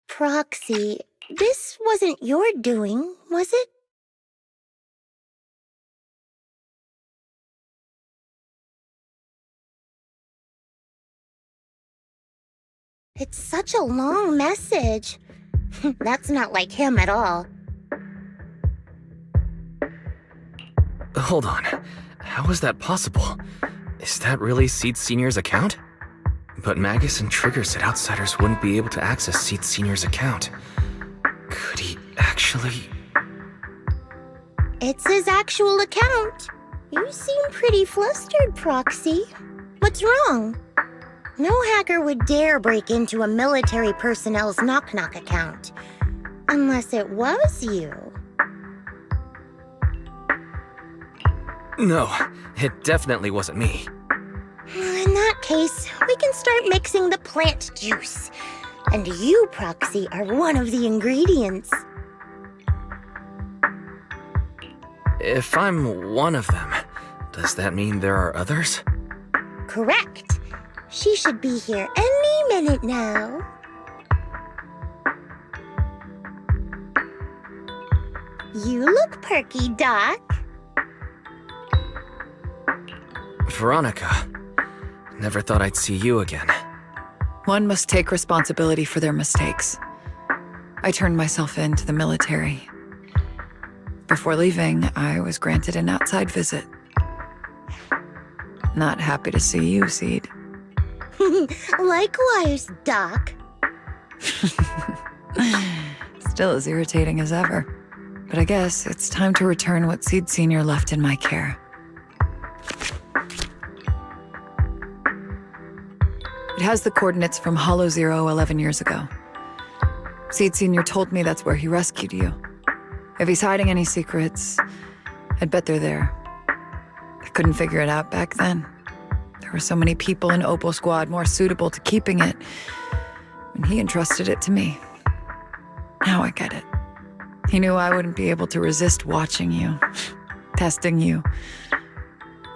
Proxy, this wasn't your doing, was it? It's such a long message. That's not like him at all. Hold on. How is that possible? Is that really Seed Senior's account? But Magus and Trigger said outsiders wouldn't be able to access Seed Senior's account. Could he actually... It's his actual account. You seem pretty flustered, Proxy. What's wrong? No hacker would dare break into a military personnel's knock-knock account. Unless it was you. No, it definitely wasn't me. In that case, we can start mixing the plant juice. And you, Proxy, are one of the ingredients. If I'm one of them, does that mean there are others? Correct. She should be here any minute now. You look perky, Doc. Veronica, never thought I'd see you again. One must take responsibility for their mistakes. I turned myself in to the military. Before leaving, I was granted an outside visit. Not happy to see you, Seed. Likewise, Doc. Still as irritating as ever. But I guess it's time to return what Seed Senior left in my care. It has the coordinates from Hollow Zero 11 years ago. Seed Senior told me that's where he rescued you. If he's hiding any secrets, I'd bet they're there. I couldn't figure it out back then. There were so many people in Opal Squad more suitable to keeping it, and he entrusted it to me. Now I get it. He knew I wouldn't be able to resist watching you, testing you.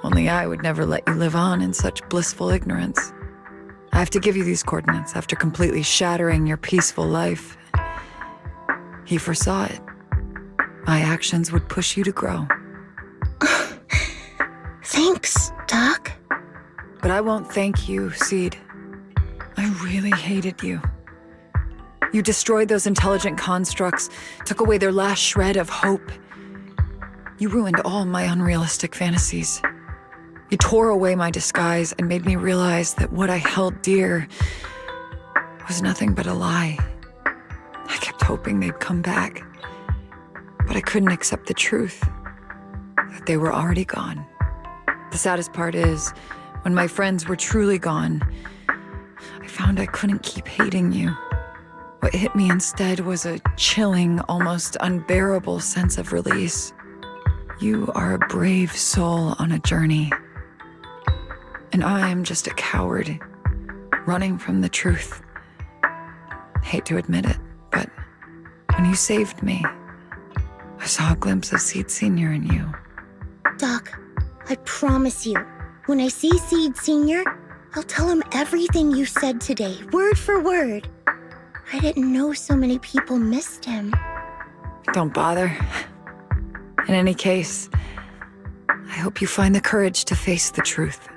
Only I would never let you live on in such blissful ignorance. I have to give you these coordinates after completely shattering your peaceful life. He foresaw it. My actions would push you to grow. Thanks, Doc. But I won't thank you, Seed. I really hated you. You destroyed those intelligent constructs, took away their last shred of hope. You ruined all my unrealistic fantasies. You tore away my disguise and made me realize that what I held dear was nothing but a lie. I kept hoping they'd come back, but I couldn't accept the truth, that they were already gone. The saddest part is, when my friends were truly gone, I found I couldn't keep hating you. What hit me instead was a chilling, almost unbearable sense of release. You are a brave soul on a journey. And I am just a coward, running from the truth. Hate to admit it, but when you saved me, I saw a glimpse of Seed Senior in you. Doc, I promise you, when I see Seed Senior, I'll tell him everything you said today, word for word. I didn't know so many people missed him. Don't bother. In any case, I hope you find the courage to face the truth.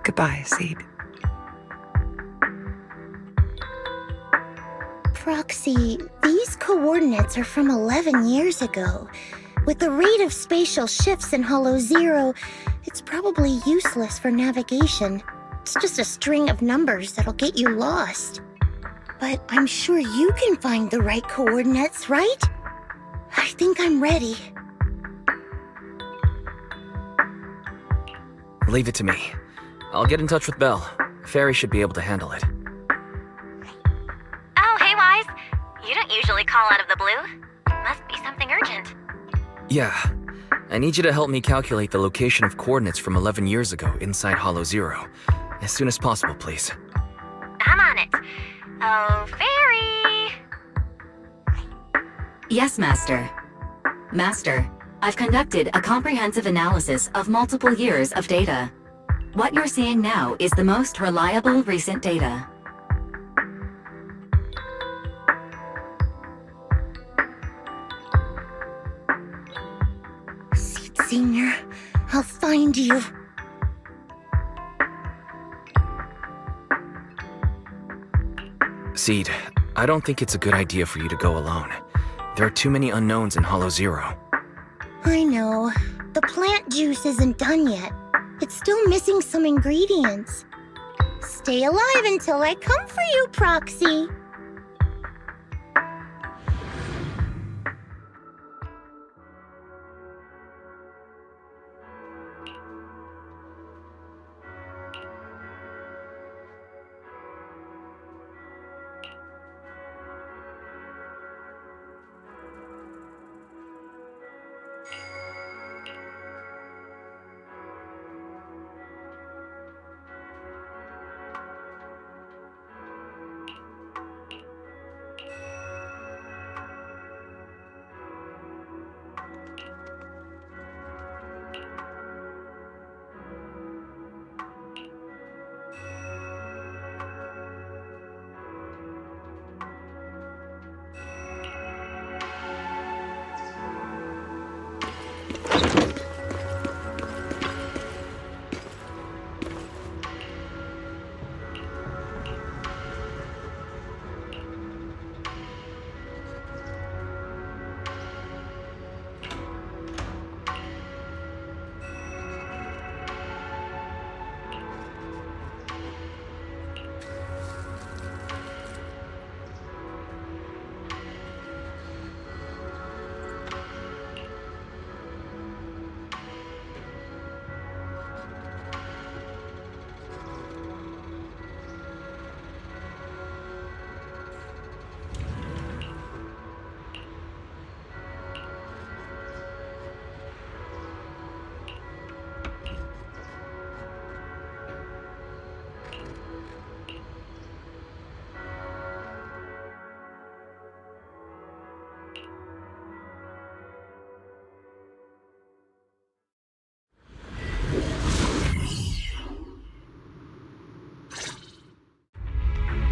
Goodbye, Seed. Proxy, these coordinates are from 11 years ago. With the rate of spatial shifts in Hollow Zero, it's probably useless for navigation. It's just a string of numbers that'll get you lost. But I'm sure you can find the right coordinates, right? I think I'm ready. Leave it to me. I'll get in touch with Belle. Fairy should be able to handle it. Oh, hey, Wise. You don't usually call out of the blue. Must be something urgent. Yeah. I need you to help me calculate the location of coordinates from 11 years ago inside Hollow Zero. As soon as possible, please. I'm on it. Oh, Fairy! Yes, Master. Master, I've conducted a comprehensive analysis of multiple years of data. What you're seeing now is the most reliable recent data. Seed Senior, I'll find you. Seed, I don't think it's a good idea for you to go alone. There are too many unknowns in Hollow Zero. I know. The plant juice isn't done yet. It's still missing some ingredients. Stay alive until I come for you, Proxy.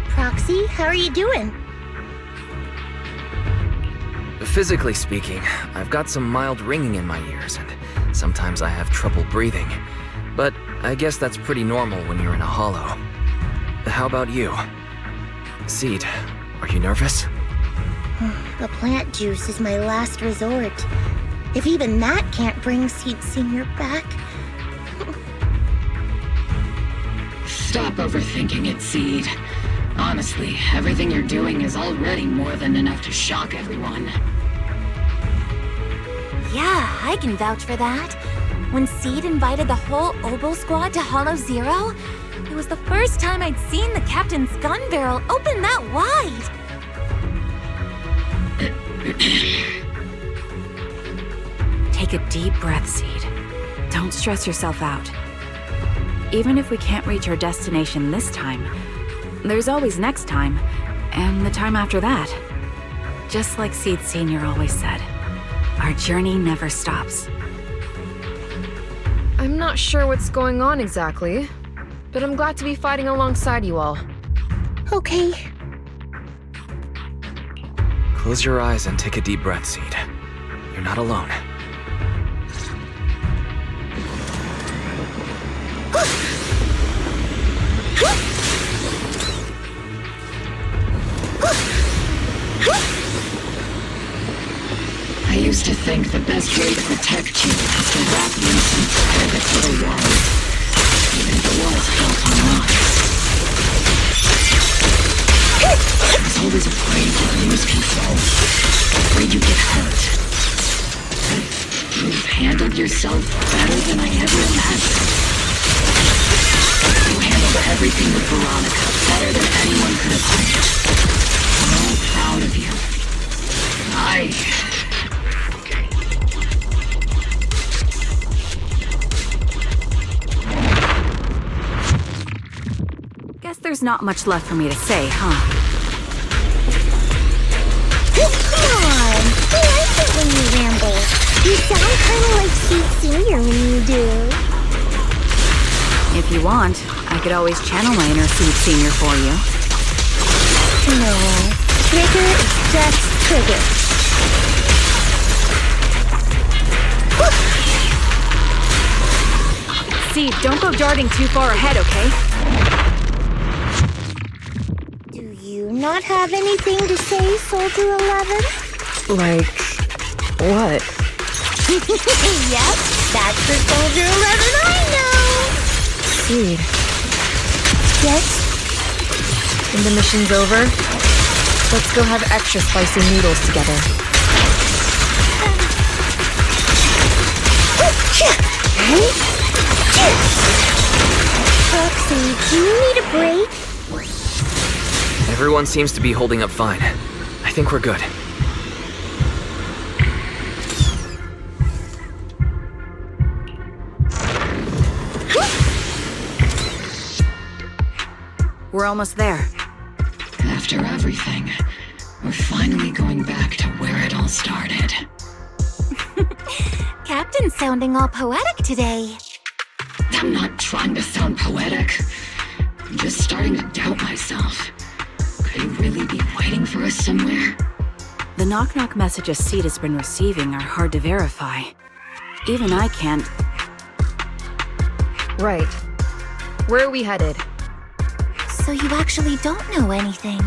Proxy, how are you doing? Physically speaking, I've got some mild ringing in my ears, and sometimes I have trouble breathing. But I guess that's pretty normal when you're in a hollow. How about you? Seed, are you nervous? The plant juice is my last resort. If even that can't bring Seed Senior back... Stop overthinking it, Seed. Honestly, everything you're doing is already more than enough to shock everyone. Yeah, I can vouch for that. When Seed invited the whole Oboe squad to Hollow Zero, it was the first time I'd seen the captain's gun barrel open that wide. Take a deep breath, Seed. Don't stress yourself out. Even if we can't reach our destination this time, there's always next time, and the time after that. Just like Seed Senior always said, our journey never stops. I'm not sure what's going on exactly, but I'm glad to be fighting alongside you all. Okay. Close your eyes and take a deep breath, Seed. You're not alone. think the best way to protect you is to wrap you in some private little walls. Even if the walls help or not. I was always afraid you'd lose control. Afraid you'd get hurt. You've handled yourself better than I ever imagined. You handled everything with Veronica better than anyone could have hoped. I'm all proud of you. Guess there's not much left for me to say, huh? Come on! I like it when you ramble. You sound kind of like Seed Senior when you do. If you want, I could always channel my inner Seed Senior for you. No. Trigger is just trigger. Seed, don't go darting too far ahead, okay? Do you not have anything to say, Soldier 11? Like, what? Yep, that's the Soldier 11 I know! Seed. Yes? When the mission's over, let's go have extra spicy noodles together. Proxy, do you need a break? Everyone seems to be holding up fine. I think we're good. We're almost there. After everything, we're finally going back to where it all started. Captain's sounding all poetic today. I'm not trying to sound poetic. I'm just starting to doubt myself. Could he really be waiting for us somewhere? The knock-knock messages Seed has been receiving are hard to verify. Even I can't... Right. Where are we headed? So you actually don't know anything.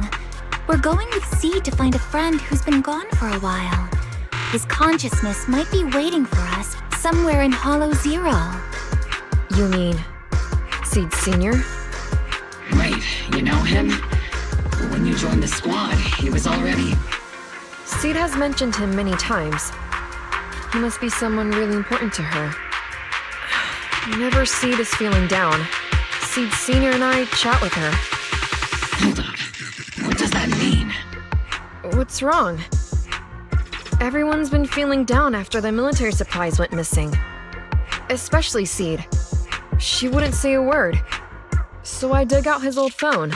We're going with Seed to find a friend who's been gone for a while. His consciousness might be waiting for us somewhere in Hollow Zero. You mean Seed Senior? Wait, you know him? When you joined the squad, he was already... Seed has mentioned him many times. He must be someone really important to her. Whenever Seed is feeling down, Seed Senior and I chat with her. Hold up. What does that mean? What's wrong? Everyone's been feeling down after the military supplies went missing. Especially Seed. She wouldn't say a word. So I dug out his old phone.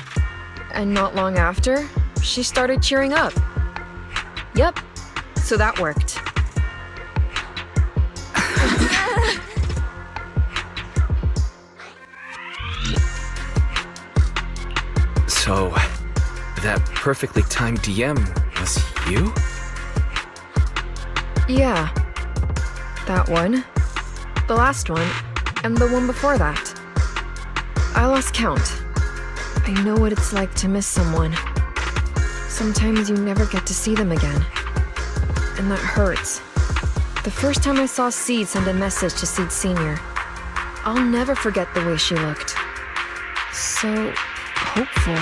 And not long after, she started cheering up. Yep, so that worked. So, that perfectly timed DM was you? Yeah. That one, the last one, and the one before that. I lost count. I know what it's like to miss someone. Sometimes you never get to see them again. And that hurts. The first time I saw Seed send a message to Seed Senior, I'll never forget the way she looked. So hopeful.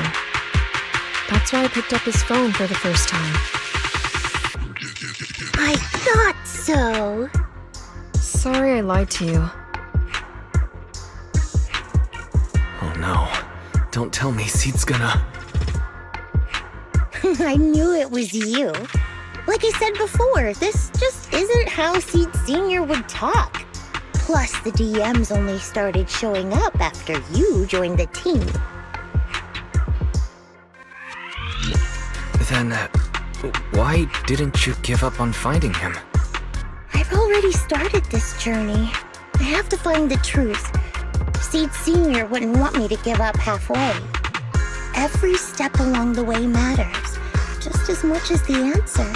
That's why I picked up his phone for the first time. I thought so. Sorry I lied to you. Oh no. Don't tell me Seed's gonna... I knew it was you. Like I said before, this just isn't how Seed Senior would talk. Plus, the DMs only started showing up after you joined the team. Then, why didn't you give up on finding him? I've already started this journey. I have to find the truth. Seed Senior wouldn't want me to give up halfway. Every step along the way matters, just as much as the answer.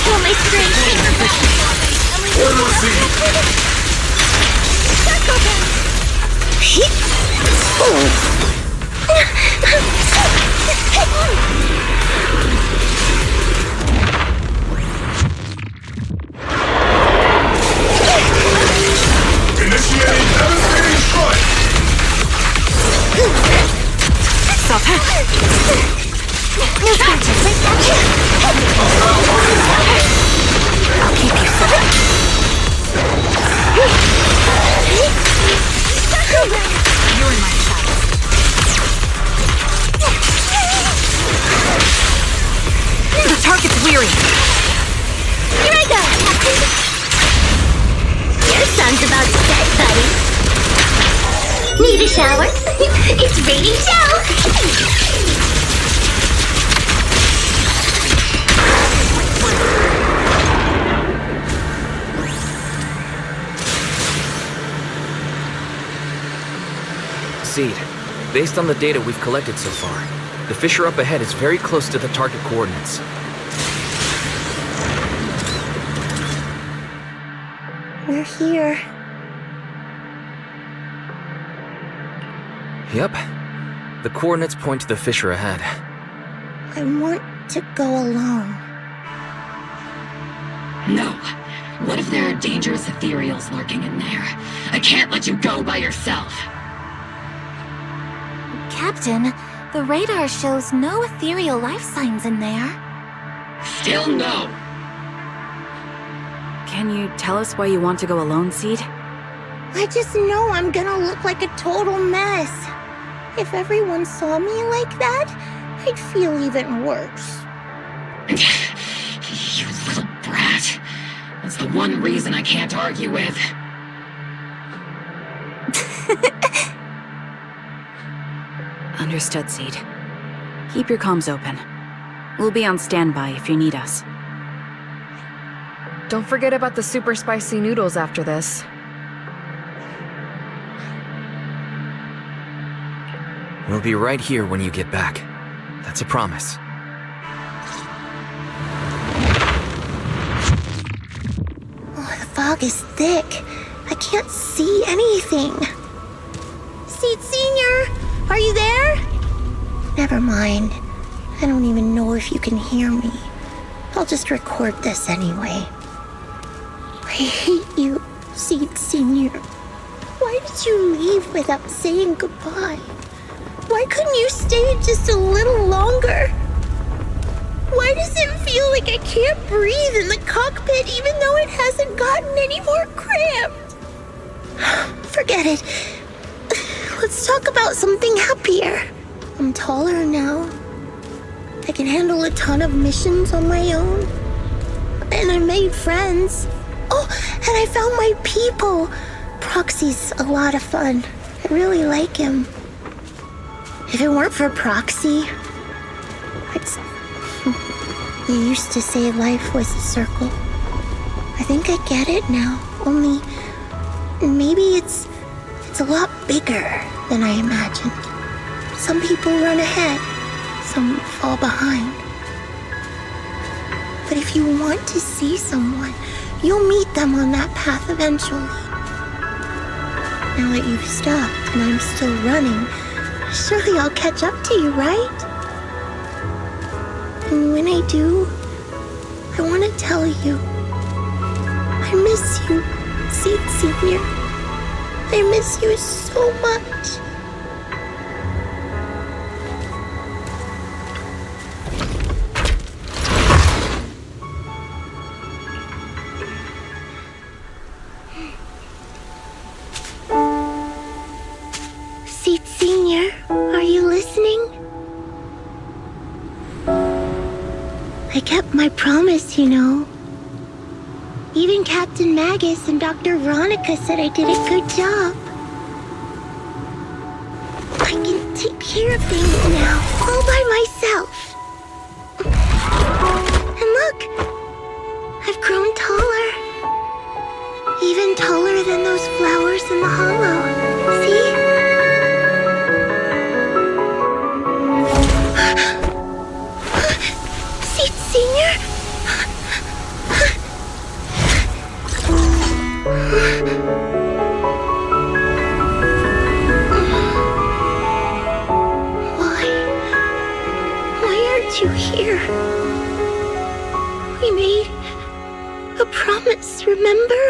control my strength. Order received. Circle them. Initiating devastating strike. Stop her. No scratches, right? I'll keep you safe. You're in my sights. The target's weary. Here I go, Captain. Your sun's about to set, buddy. Need a shower? It's raining down. Seed, based on the data we've collected so far, the fissure up ahead is very close to the target coordinates. We're here. Yep. The coordinates point to the fissure ahead. I want to go alone. No. What if there are dangerous ethereals lurking in there? I can't let you go by yourself. Captain, the radar shows no ethereal life signs in there. Still no. Can you tell us why you want to go alone, Seed? I just know I'm gonna look like a total mess. If everyone saw me like that, I'd feel even worse. You little brat. That's the one reason I can't argue with. Understood, Seed. Keep your comms open. We'll be on standby if you need us. Don't forget about the super spicy noodles after this. We'll be right here when you get back. That's a promise. Oh, the fog is thick. I can't see anything. Seed Senior, are you there? Never mind. I don't even know if you can hear me. I'll just record this anyway. I hate you, Seed Senior. Why did you leave without saying goodbye? Why couldn't you stay just a little longer? Why does it feel like I can't breathe in the cockpit even though it hasn't gotten any more cramped? Forget it. Let's talk about something happier. I'm taller now. I can handle a ton of missions on my own. And I made friends. Oh, and I found my people. Proxy's a lot of fun. I really like him. If it weren't for Proxy, You used to say life was a circle. I think I get it now. Only, maybe it's a lot bigger than I imagined. Some people run ahead, some fall behind. But if you want to see someone, you'll meet them on that path eventually. Now that you've stopped and I'm still running, surely I'll catch up to you, right? And when I do, I want to tell you, I miss you, Seed Senior. I miss you so much. Seed Senior, are you listening? I kept my promise, you know. Even Captain Magus and Dr. Veronica said I did a good job. I can take care of things now, all by myself. And look, I've grown taller. Even taller than those flowers in the hollow. See? Seed Senior? remember?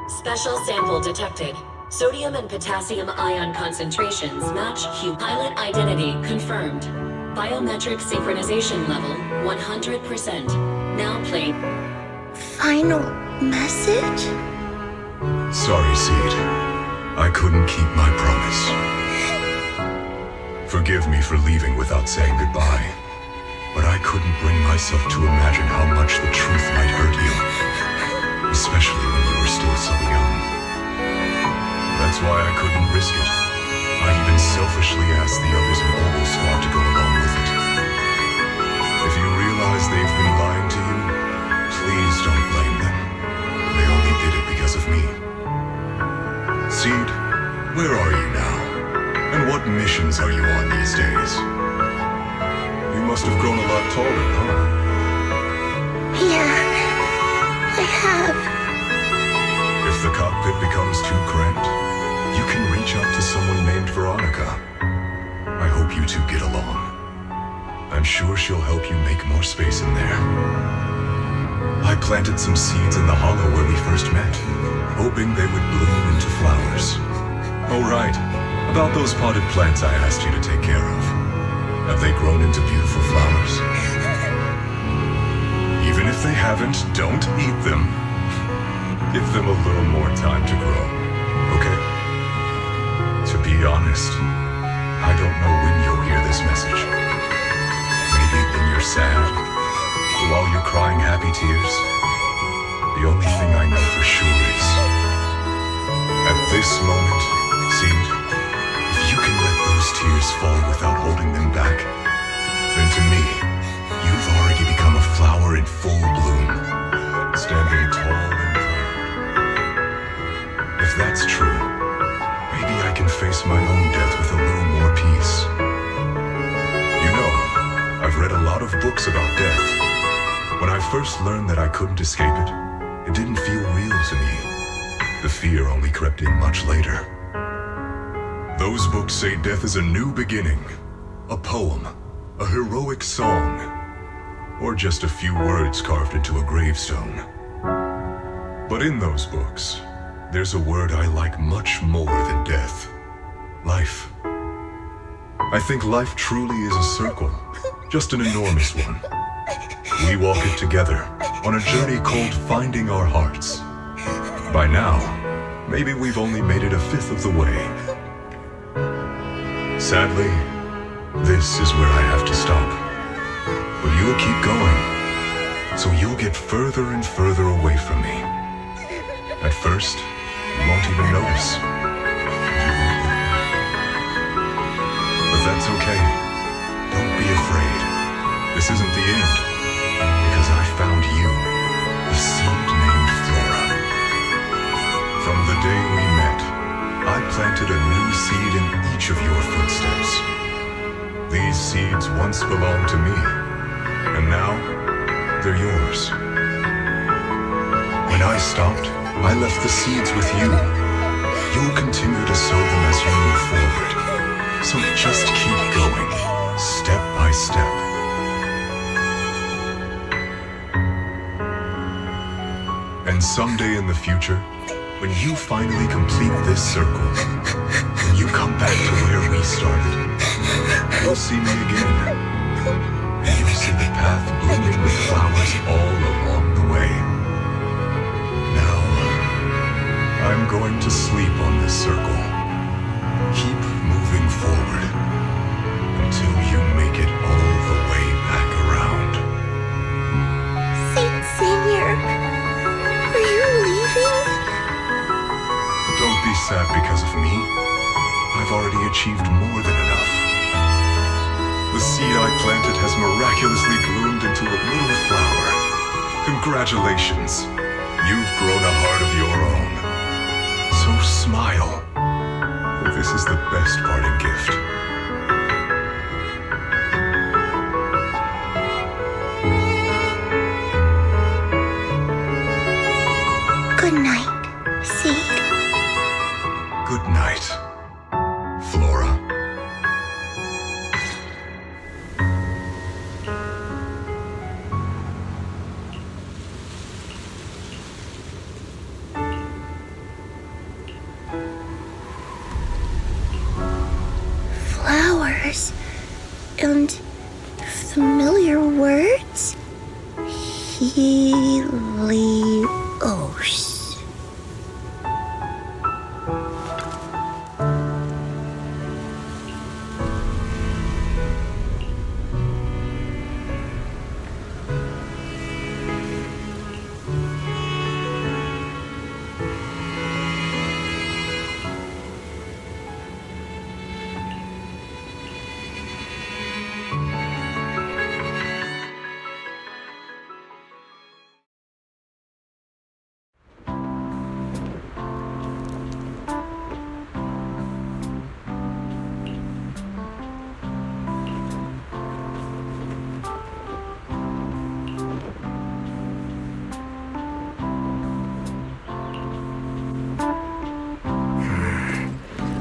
Special sample detected. Sodium and potassium ion concentrations match Hugh. Pilot identity confirmed. Biometric synchronization level 100%. Now play. Final message? Sorry, Seed. I couldn't keep my promise. Forgive me for leaving without saying goodbye, but I couldn't bring myself to imagine how much the truth might hurt you, especially when you were still so young. That's why I couldn't risk it. I even selfishly asked the others in Oval Squad to go along with it. If you realize they've been lying to you, please don't blame them. They only did it because of me. Seed, where are you now? And what missions are you on these days? You must have grown a lot taller, huh? Yeah, I have. If the cockpit becomes too cramped, you can reach out to someone named Veronica. I hope you two get along. I'm sure she'll help you make more space in there. I planted some seeds in the hollow where we first met, hoping they would bloom into flowers. Oh right, about those potted plants I asked you to take care of. Have they grown into beautiful flowers? Even if they haven't, don't eat them. Give them a little more time to grow, okay? To be honest, I don't know when you'll hear this message. Maybe when you're sad, or while you're crying happy tears. The only thing I know for sure is, at this moment, Seed, if you can let those tears fall without holding them back, then to me, you've already become a flower in full bloom, standing tall and proud. If that's true, maybe I can face my own death with a little more peace. You know, I've read a lot of books about death. When I first learned that I couldn't escape it, it didn't feel real to me. The fear only crept in much later. Those books say death is a new beginning, a poem, a heroic song, or just a few words carved into a gravestone. But in those books, there's a word I like much more than death. Life. I think life truly is a circle, just an enormous one. We walk it together on a journey called Finding Our Hearts. By now, maybe we've only made it a fifth of the way. Sadly, this is where I have to stop. But you'll keep going, so you'll get further and further away from me. At first, you won't even notice. But that's okay. Don't be afraid. This isn't the end, because I found you, the seed named Flora. From the day we met, I planted a new seed in each of your footsteps. These seeds once belonged to me, and now they're yours. When I stopped, I left the seeds with you. You'll continue to sow them as you move forward. So just keep going, step by step. And someday in the future, when you finally complete this circle, when you come back to where we started, you'll see me again. And you'll see the path blooming with flowers all along the way. Now, I'm going to sleep on this circle. Keep moving forward until you make it all the way back around. Saint Senior, are you leaving? Don't be sad because of me. I've already achieved more than enough. The seed I planted has miraculously bloomed into a little flower. Congratulations. you've grown a heart of your own. So smile. This is the best parting gift. Good night, Seed. Good night, Flora. Flowers and familiar words. Helios.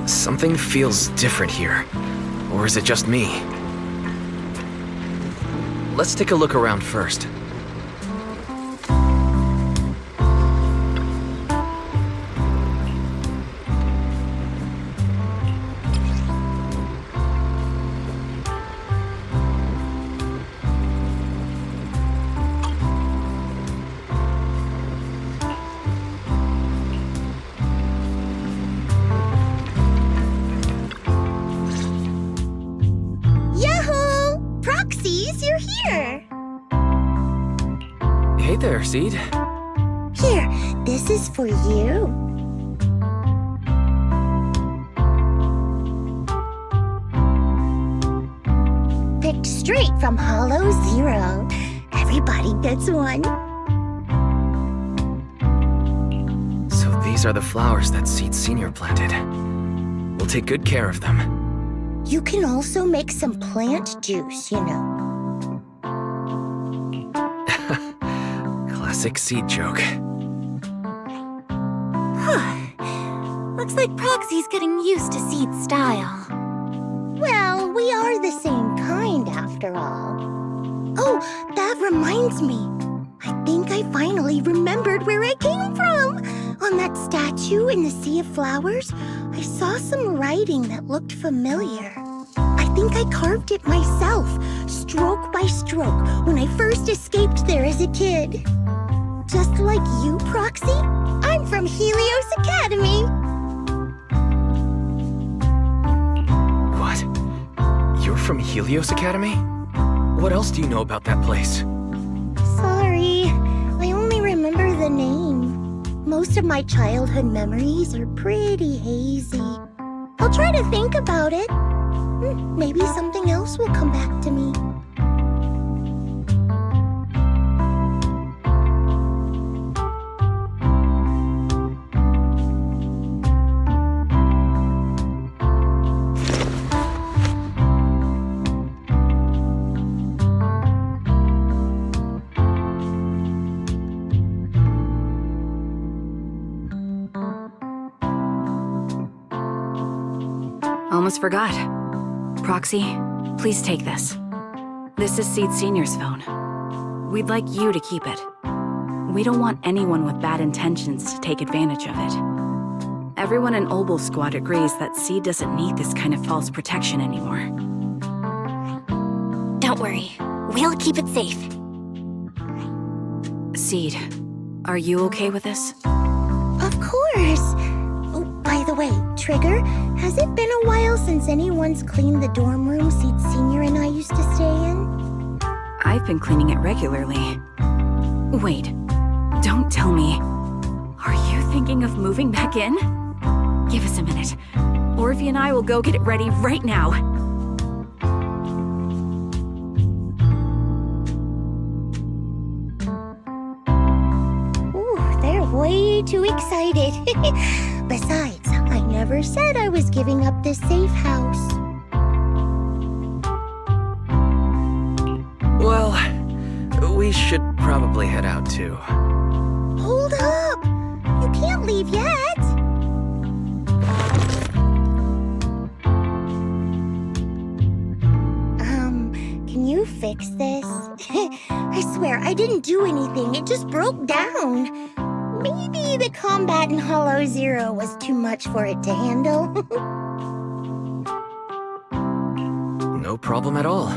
Something feels different here. Or is it just me? Let's take a look around first. Hey there, Seed. Here, this is for you. Picked straight from Hollow Zero. Everybody gets one. So these are the flowers that Seed Sr. planted. We'll take good care of them. You can also make some plant juice, you know. Classic Seed joke. Looks like Proxy's getting used to Seed's style. Well, we are the same kind after all. Oh, that reminds me. I think I finally remembered where I came from. On that statue in the Sea of Flowers, I saw some writing that looked familiar. I think I carved it myself, stroke by stroke, when I first escaped there as a kid. Just like you, Proxy, I'm from Helios Academy. What? You're from Helios Academy? What else do you know about that place? Sorry, I only remember the name. Most of my childhood memories are pretty hazy. I'll try to think about it. Maybe something else will come back to me. Almost forgot. Proxy, please take this. This is Seed Sr.'s phone. We'd like you to keep it. We don't want anyone with bad intentions to take advantage of it. Everyone in Obel's squad agrees that Seed doesn't need this kind of false protection anymore. Don't worry. We'll keep it safe. Seed, are you okay with this? Of course. Oh, by the way, Trigger, has it been a while since anyone's cleaned the dorm room Seed Sr. and I used to stay in? I've been cleaning it regularly. Wait, don't tell me. Are you thinking of moving back in? Give us a minute. Orvie and I will go get it ready right now. Ooh, there way too excited. Besides, I never said I was giving up this safe house. Well, we should probably head out too. Hold up! You can't leave yet! Can you fix this? I swear, I didn't do anything. It just broke down. Maybe the combat in Hollow Zero was too much for it to handle. No problem at all.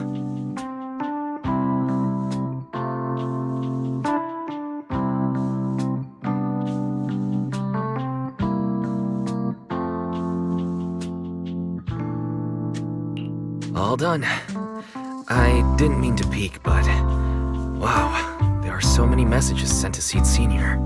All done. I didn't mean to peek, but wow, there are so many messages sent to Seed Senior.